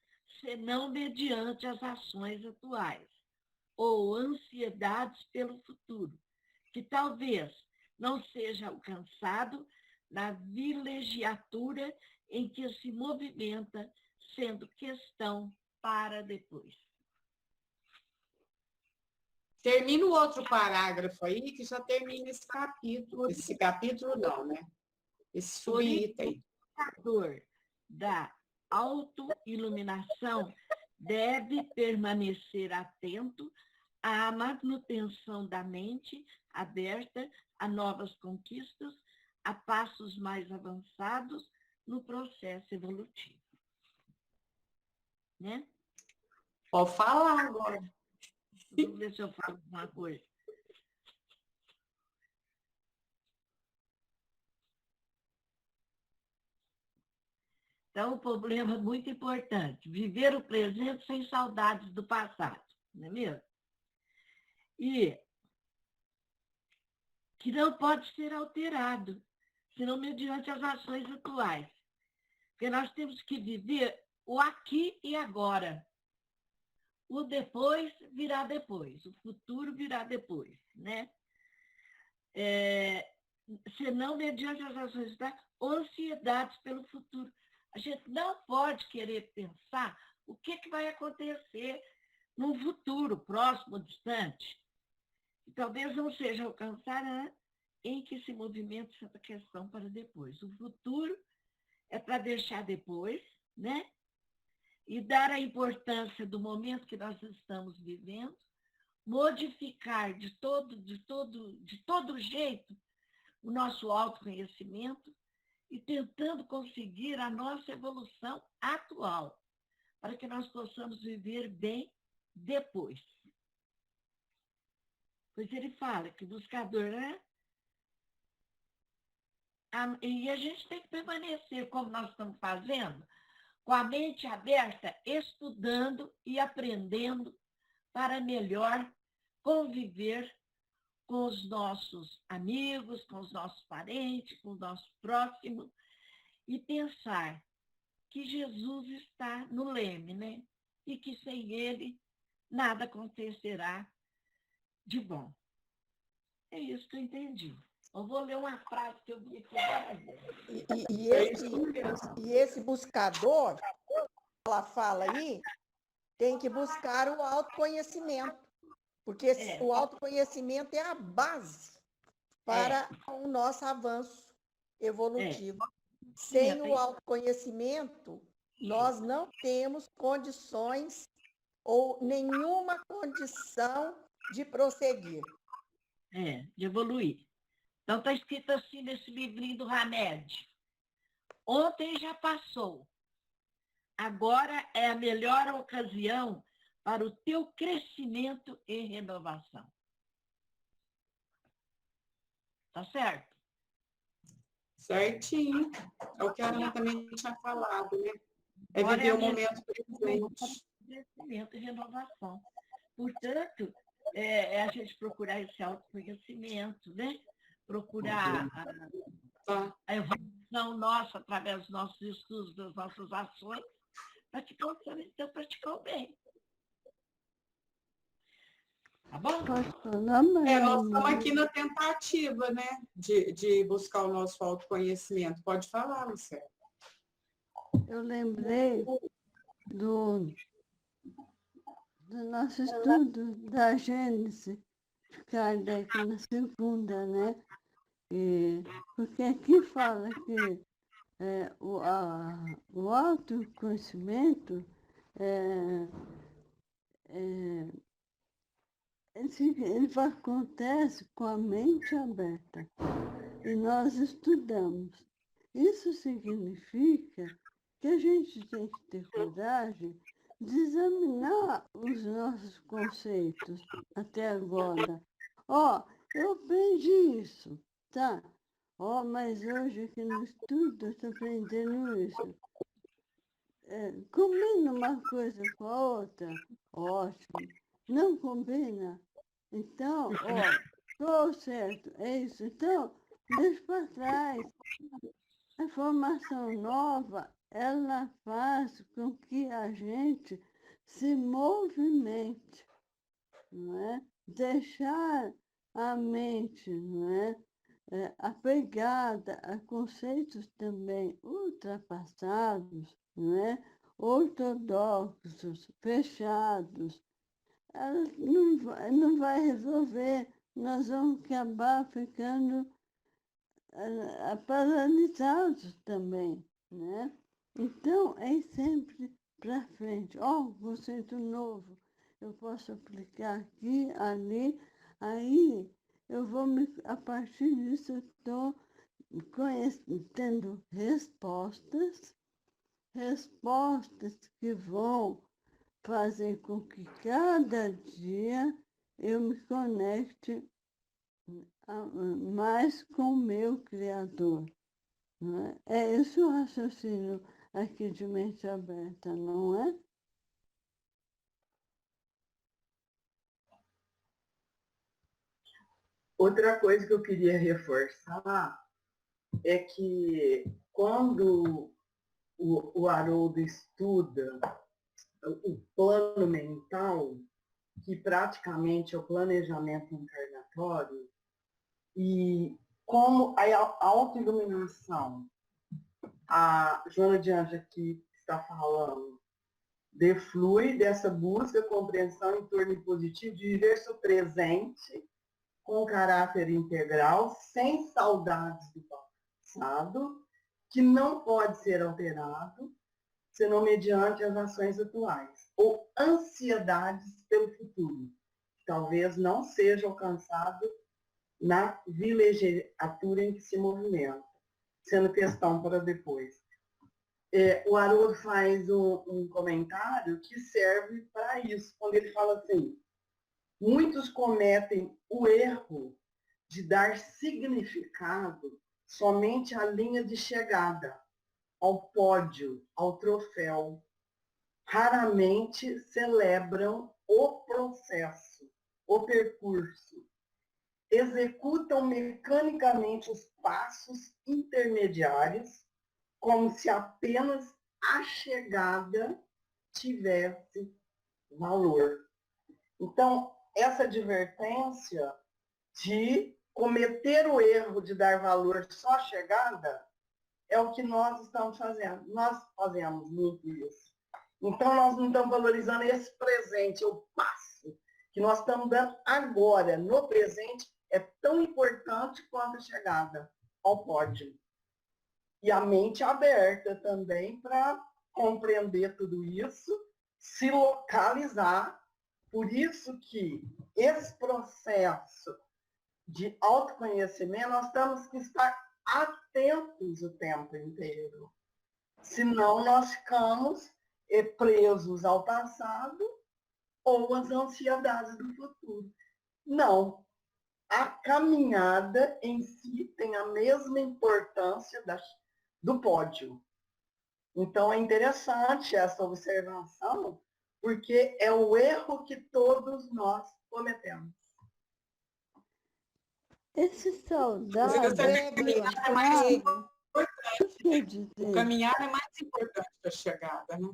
J: senão mediante as ações atuais, ou ansiedades pelo futuro, que talvez não seja alcançado na vilegiatura em que se movimenta, sendo questão para depois.
A: Termina o outro parágrafo aí, que já termina esse capítulo. Esse capítulo não, né? Esse subitem.
J: O indicador da autoiluminação deve permanecer atento à manutenção da mente aberta a novas conquistas, a passos mais avançados no processo evolutivo. Né?
A: Pode falar agora.
J: Vamos ver se eu falo alguma coisa. Então, o problema é muito importante. Viver o presente sem saudades do passado, não é mesmo? E que não pode ser alterado, senão mediante as ações atuais. Porque nós temos que viver o aqui e agora. O depois virá depois, o futuro virá depois, né? Senão mediante as ações atuais, ansiedades pelo futuro. A gente não pode querer pensar o que vai acontecer no futuro próximo, distante. E talvez não seja alcançada em que se movimenta essa questão para depois. O futuro é para deixar depois, né? E dar a importância do momento que nós estamos vivendo, modificar de todo jeito o nosso autoconhecimento e tentando conseguir a nossa evolução atual, para que nós possamos viver bem depois. Pois ele fala que o buscador, né? E a gente tem que permanecer, como nós estamos fazendo, com a mente aberta, estudando e aprendendo para melhor conviver com os nossos amigos, com os nossos parentes, com o nosso próximo, e pensar que Jesus está no leme, né? E que sem ele nada acontecerá de bom. É isso que eu entendi. Eu vou ler uma frase que eu vi aqui agora.
B: E esse buscador, ela fala aí, tem que buscar o autoconhecimento, porque o autoconhecimento é a base para o nosso avanço evolutivo. Sem o autoconhecimento, nós não temos condições ou nenhuma condição de prosseguir.
J: De evoluir. Então está escrito assim nesse livrinho do Hamed. Ontem já passou. Agora é a melhor ocasião para o teu crescimento e renovação. Tá certo?
A: Certinho. É o que a Ana também tinha falado, né? É viver o momento presente.
J: Crescimento e renovação. Portanto, a gente procurar esse autoconhecimento, né? Procurar a evolução nossa através dos nossos estudos, das nossas ações, então praticar o bem. Tá bom?
A: Nós estamos aqui na tentativa, né? De buscar o nosso autoconhecimento. Pode falar, Lucélia.
D: Eu lembrei do nosso estudo da Gênese de Kardec na segunda, né? Porque aqui fala que o autoconhecimento ele acontece com a mente aberta. E nós estudamos. Isso significa que a gente tem que ter coragem de examinar os nossos conceitos até agora. Eu aprendi isso, tá? Mas hoje aqui no estudo eu estou aprendendo isso. Combina uma coisa com a outra? Ótimo. Não combina? Então, estou certo, é isso. Então, deixa para trás. A informação nova, ela faz com que a gente se movimente, não é? Deixar a mente, não é? Apegada a conceitos também ultrapassados, não é? Ortodoxos, fechados, ela não vai resolver. Nós vamos acabar ficando paralisados também, né? Então, é sempre para frente. Conceito novo, eu posso aplicar aqui, ali, aí a partir disso, eu estou tendo respostas que vão fazer com que cada dia eu me conecte mais com o meu Criador. Não é? É esse o raciocínio aqui de mente aberta, não é?
E: Outra coisa que eu queria reforçar é que quando o Haroldo estuda o plano mental, que praticamente é o planejamento encarnatório, e como a autoiluminação, a Joana de Anjos aqui está falando, deflui dessa busca, compreensão em torno positivo de viver o presente com caráter integral, sem saudades do passado, que não pode ser alterado, senão mediante as ações atuais, ou ansiedades pelo futuro, que talvez não seja alcançado na vilegiatura em que se movimenta, sendo questão para depois. O Haroldo faz um comentário que serve para isso, quando ele fala assim: muitos cometem o erro de dar significado somente à linha de chegada, ao pódio, ao troféu. Raramente celebram o processo, o percurso. Executam mecanicamente os passos intermediários, como se apenas a chegada tivesse valor. Então, essa advertência de cometer o erro de dar valor só à chegada é o que nós estamos fazendo. Nós fazemos muito isso. Então, nós não estamos valorizando esse presente, o passo que nós estamos dando agora, no presente, é tão importante quanto a chegada ao pódio. E a mente aberta também para compreender tudo isso, se localizar Por isso que esse processo de autoconhecimento, nós temos que estar atentos o tempo inteiro. Senão, nós ficamos presos ao passado ou às ansiedades do futuro. Não. A caminhada em si tem a mesma importância do pódio. Então, é interessante essa observação, porque é o erro que todos nós cometemos.
D: Esse saudade.
A: O caminhar é mais importante que a chegada, né?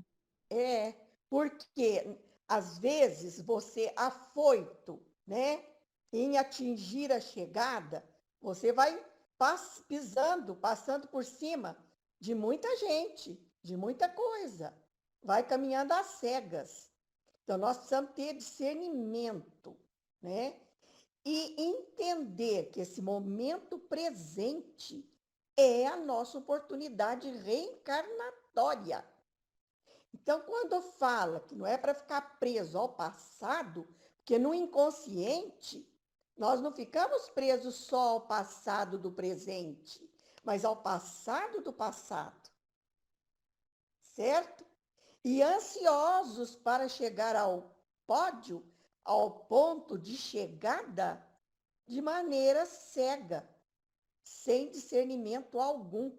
B: É, porque às vezes você afoito, né, em atingir a chegada, você vai passando por cima de muita gente, de muita coisa. Vai caminhando às cegas. Então, nós precisamos ter discernimento, né? E entender que esse momento presente é a nossa oportunidade reencarnatória. Então, quando fala que não é para ficar preso ao passado, porque no inconsciente, nós não ficamos presos só ao passado do presente, mas ao passado do passado. Certo? E ansiosos para chegar ao pódio, ao ponto de chegada, de maneira cega, sem discernimento algum.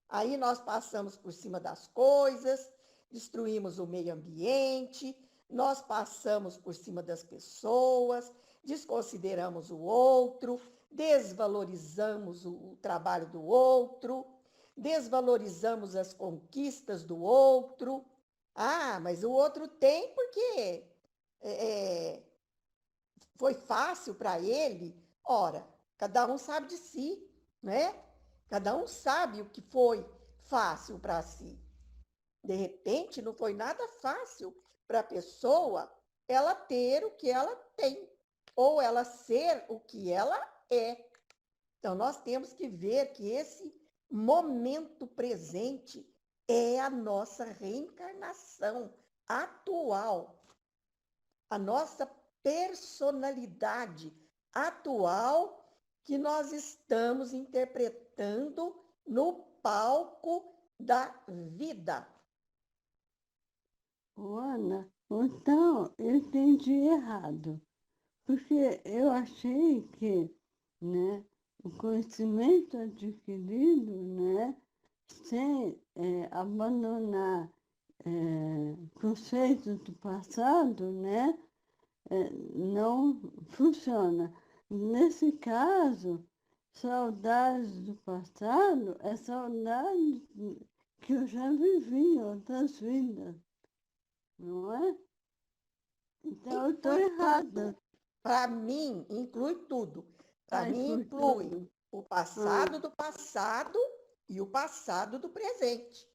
B: Aí nós passamos por cima das coisas, destruímos o meio ambiente, nós passamos por cima das pessoas, desconsideramos o outro, desvalorizamos o trabalho do outro, desvalorizamos as conquistas do outro. Ah, mas o outro tem porque foi fácil para ele. Ora, cada um sabe de si, né? Cada um sabe o que foi fácil para si. De repente, não foi nada fácil para a pessoa ela ter o que ela tem, ou ela ser o que ela é. Então, nós temos que ver que esse momento presente é a nossa reencarnação atual, a nossa personalidade atual que nós estamos interpretando no palco da vida.
D: Ana, então eu entendi errado, porque eu achei que, né, o conhecimento adquirido, né, sem abandonar conceitos do passado, né, não funciona. Nesse caso, saudades do passado é saudade que eu já vivi em outras vidas, não é? Então, eu estou errada.
B: Para mim, inclui tudo. Para mim, inclui o passado do passado e o passado do presente.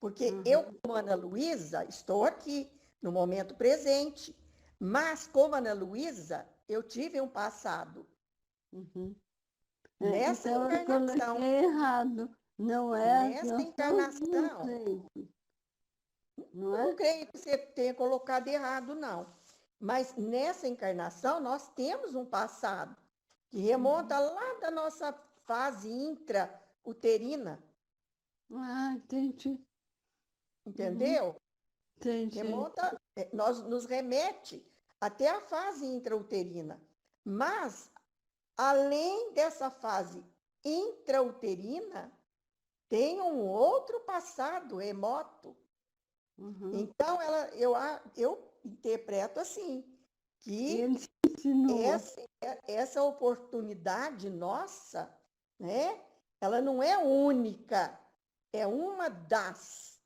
B: Porque eu, como Ana Luísa, estou aqui, no momento presente. Mas, como Ana Luísa, eu tive um passado. Nessa
D: então,
B: encarnação.
D: Eu coloquei errado. Não é
B: nessa encarnação. Não creio que você tenha colocado errado, não. Mas nessa encarnação, nós temos um passado que remonta lá da nossa fase intrauterina.
D: Ah, entendi.
B: Entendeu?
D: Entendi.
B: Remonta, nos remete até a fase intrauterina. Mas, além dessa fase intrauterina, tem um outro passado remoto. Então, eu interpreto assim, que essa oportunidade nossa, né, ela não é única, é uma das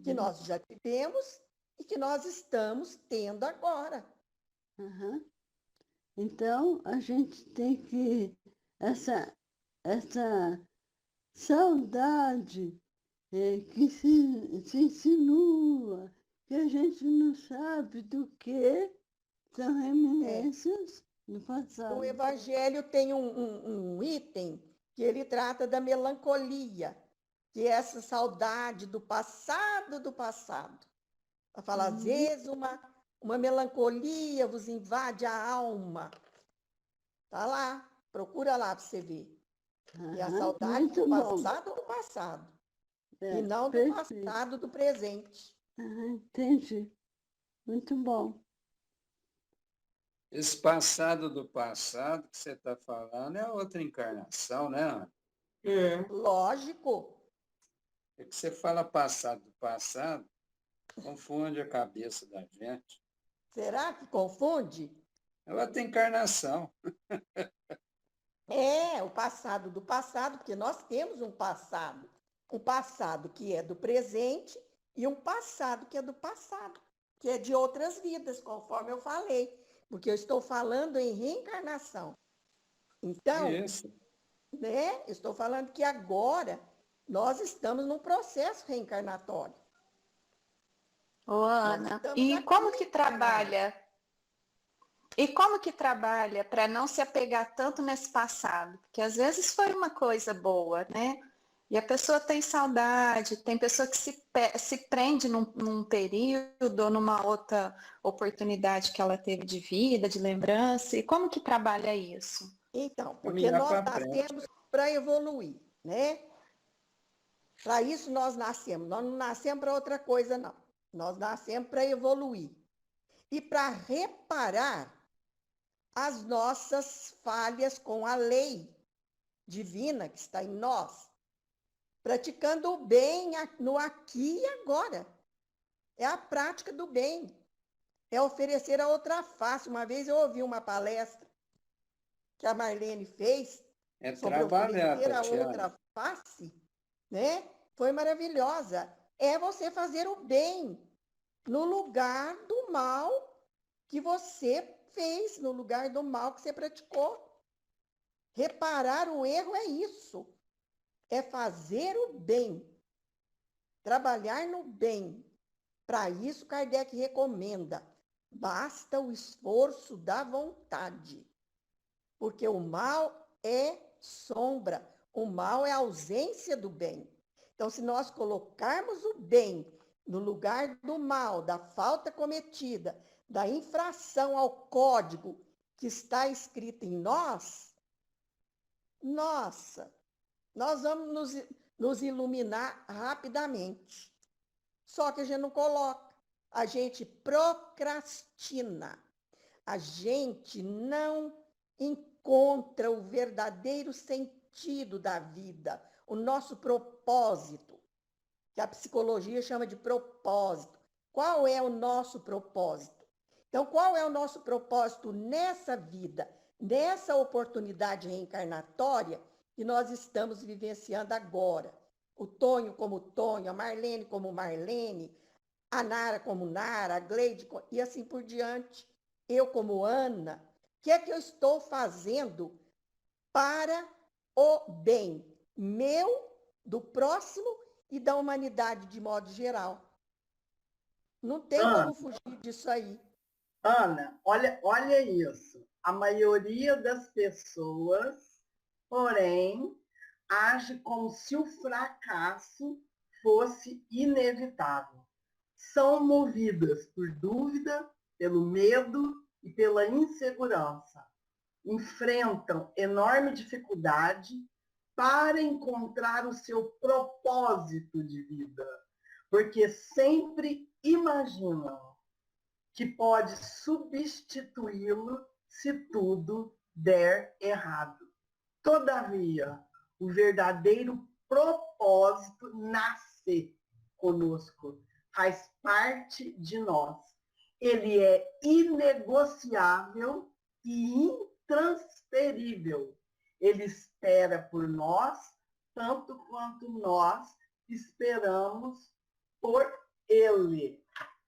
B: que nós já tivemos e que nós estamos tendo agora.
D: Então, a gente tem que... Essa saudade que se insinua, que a gente não sabe do que são reminiscências do passado.
B: O Evangelho tem um item que ele trata da melancolia, que é essa saudade do passado. Ela fala, às vezes, uma uma melancolia vos invade a alma. Tá lá, procura lá para você ver. E a saudade
D: muito
B: do
D: bom.
B: passado do passado,
D: É,
B: e não do
D: perfeito.
B: passado do presente.
D: Entendi. Muito bom.
G: Esse passado do passado que você está falando é outra encarnação, né, Ana?
A: É.
B: Lógico.
G: É que você fala passado do passado, confunde a cabeça da gente.
B: Será que confunde?
G: É outra encarnação.
B: É, o passado do passado, porque nós temos um passado. Um passado que é do presente e um passado que é do passado, que é de outras vidas, conforme eu falei. Porque eu estou falando em reencarnação. Então,
G: Isso.
B: né, eu estou falando que agora nós estamos num processo reencarnatório.
I: Ô, Ana,
B: estamos
I: e
B: aqui
I: como que trabalha? E como que trabalha para não se apegar tanto nesse passado? Porque às vezes foi uma coisa boa, né? E a pessoa tem saudade, tem pessoa que se prende num período ou numa outra oportunidade que ela teve de vida, de lembrança. E como que trabalha isso?
B: Então, porque
G: Caminhar
B: nós
G: para frente.
B: nascemos para evoluir, né? Para isso nós nascemos. Nós não nascemos para outra coisa, não. Nós nascemos para evoluir. E para reparar as nossas falhas com a lei divina que está em nós. Praticando o bem no aqui e agora. É a prática do bem. É oferecer a outra face. Uma vez eu ouvi uma palestra que a Marlene fez sobre oferecer a outra face, né? Foi maravilhosa. É você fazer o bem no lugar do mal que você fez, no lugar do mal que você praticou. Reparar o erro é isso. É fazer o bem. Trabalhar no bem. Para isso, Kardec recomenda. Basta o esforço da vontade. Porque o mal é sombra. O mal é a ausência do bem. Então, se nós colocarmos o bem no lugar do mal, da falta cometida, da infração ao código que está escrito em nós, nossa, nós vamos nos iluminar rapidamente. Só que a gente não coloca, a gente procrastina, a gente não encontra o verdadeiro sentido da vida, o nosso propósito, que a psicologia chama de propósito. Qual é o nosso propósito? Então, qual é o nosso propósito nessa vida, nessa oportunidade reencarnatória que nós estamos vivenciando agora? O Tonho como Tonho, a Marlene como Marlene, a Nara como Nara, a Gleide e assim por diante. Eu como Ana. O que é que eu estou fazendo para o bem meu, do próximo e da humanidade de modo geral? Não tem como fugir disso aí.
E: Ana, olha isso. A maioria das pessoas, porém, age como se o fracasso fosse inevitável. São movidas por dúvida, pelo medo e pela insegurança. Enfrentam enorme dificuldade para encontrar o seu propósito de vida, porque sempre imaginam que pode substituí-lo se tudo der errado. Todavia, o verdadeiro propósito nasce conosco, faz parte de nós. Ele é inegociável e intransferível. Ele espera por nós, tanto quanto nós esperamos por ele.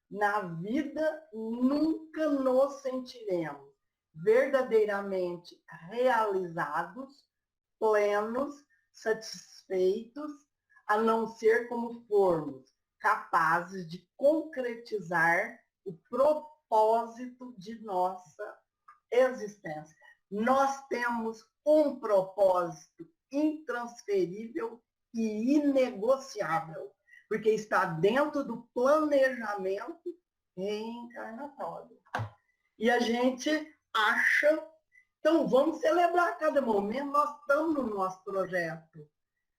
E: Na vida, nunca nos sentiremos verdadeiramente realizados, plenos, satisfeitos, a não ser como formos capazes de concretizar o propósito de nossa existência. Nós temos um propósito intransferível e inegociável, porque está dentro do planejamento reencarnatório. E a gente acha, então vamos celebrar cada momento, nós estamos no nosso projeto.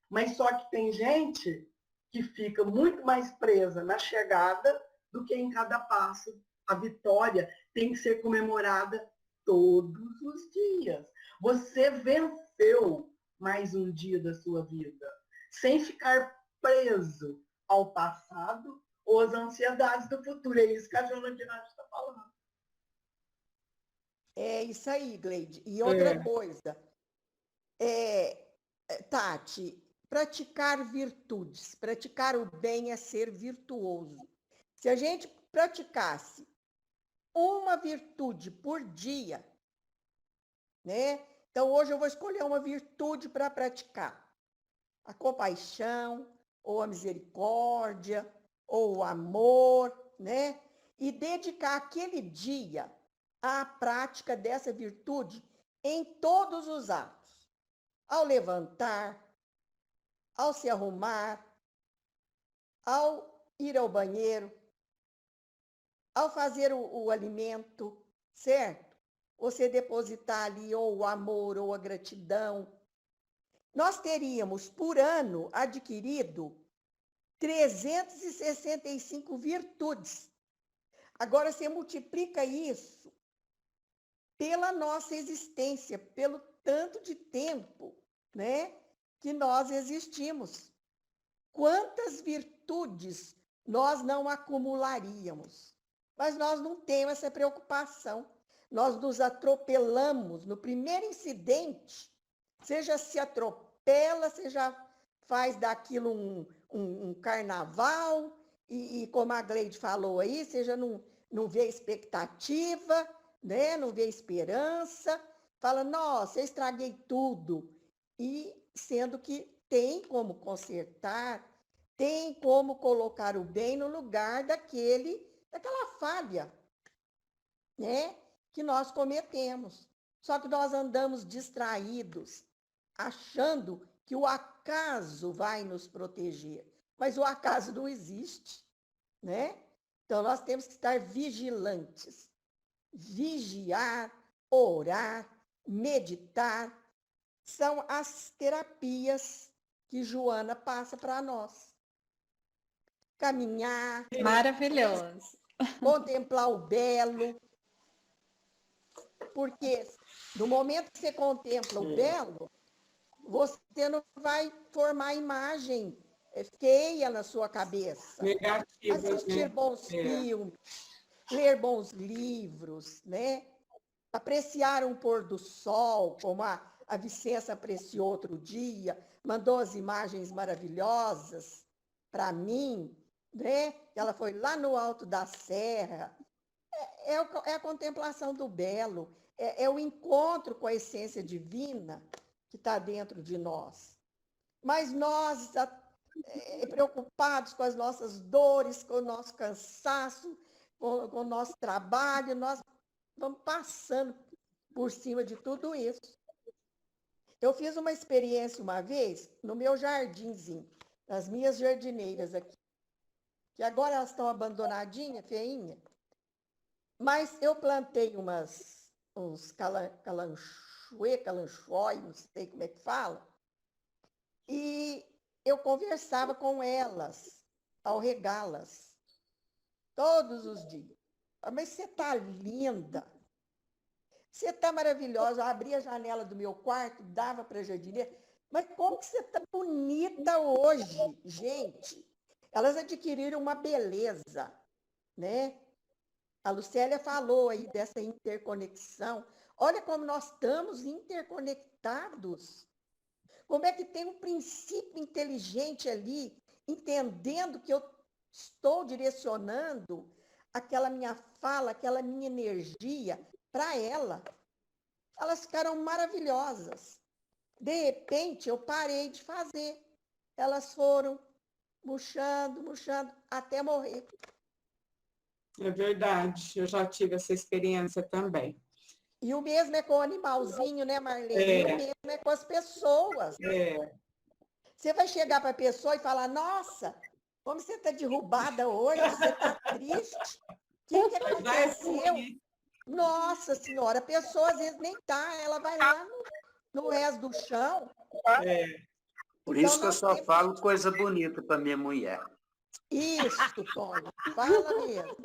E: Mas só que tem gente que fica muito mais presa na chegada do que em cada passo. A vitória tem que ser comemorada todos os dias. Você venceu mais um dia da sua vida, sem ficar preso ao passado ou às ansiedades do futuro. É isso que a Joana Ginásio está falando.
B: É isso aí, Gleide. E outra coisa, Tati, praticar virtudes, praticar o bem é ser virtuoso. Se a gente praticasse uma virtude por dia, né? Então, hoje eu vou escolher uma virtude para praticar. A compaixão, ou a misericórdia, ou o amor, né? E dedicar aquele dia à prática dessa virtude em todos os atos. Ao levantar, ao se arrumar, ao ir ao banheiro, ao fazer o alimento, certo? Você depositar ali ou o amor ou a gratidão. Nós teríamos, por ano, adquirido 365 virtudes. Agora, você multiplica isso pela nossa existência, pelo tanto de tempo, né, que nós existimos. Quantas virtudes nós não acumularíamos? Mas nós não temos essa preocupação. Nós nos atropelamos no primeiro incidente, seja se atropela, seja faz daquilo um carnaval, e como a Gleide falou aí, seja não vê expectativa, né? Não vê esperança, fala, nossa, eu estraguei tudo. E sendo que tem como consertar, tem como colocar o bem no lugar daquela falha, né? Que nós cometemos. Só que nós andamos distraídos, achando que o acaso vai nos proteger. Mas o acaso não existe, né? Então, nós temos que estar vigilantes. Vigiar, orar, meditar, são as terapias que Joana passa para nós. Caminhar.
I: Maravilhoso.
B: Contemplar o belo. Porque no momento que você contempla o belo, você não vai formar imagem feia na sua cabeça.
A: Negativas,
B: assistir bons filmes, ler bons livros, né? Apreciar um pôr do sol, como a Vicença apreciou outro dia, mandou as imagens maravilhosas para mim, né? Ela foi lá no alto da serra. É a contemplação do belo, é o encontro com a essência divina que está dentro de nós. Mas nós, preocupados com as nossas dores, com o nosso cansaço, com o nosso trabalho, nós vamos passando por cima de tudo isso. Eu fiz uma experiência uma vez no meu jardinzinho, nas minhas jardineiras aqui, que agora elas estão abandonadinhas, feinhas, mas eu plantei uns calanchói, não sei como é que fala, e eu conversava com elas ao regá-las todos os dias. Mas você está linda, você está maravilhosa. Eu abria a janela do meu quarto, dava para a jardineira. Mas como que você está bonita hoje, gente? Elas adquiriram uma beleza, né? A Lucélia falou aí dessa interconexão. Olha como nós estamos interconectados. Como é que tem um princípio inteligente ali, entendendo que eu estou direcionando aquela minha fala, aquela minha energia para ela. Elas ficaram maravilhosas. De repente, eu parei de fazer. Elas foram murchando, até morrer.
A: É verdade, eu já tive essa experiência também.
B: E o mesmo é com o animalzinho, né, Marlene? E o mesmo é com as pessoas. Você vai chegar para a pessoa e falar, nossa, como você está derrubada hoje, você está triste, que aconteceu? Nossa Senhora, a pessoa às vezes nem tá, ela vai lá no resto do chão.
G: Por
B: Então,
G: isso que eu
B: nós
G: só
B: temos-
G: falo coisa bonita para minha mulher.
B: Isso, Tony, fala mesmo.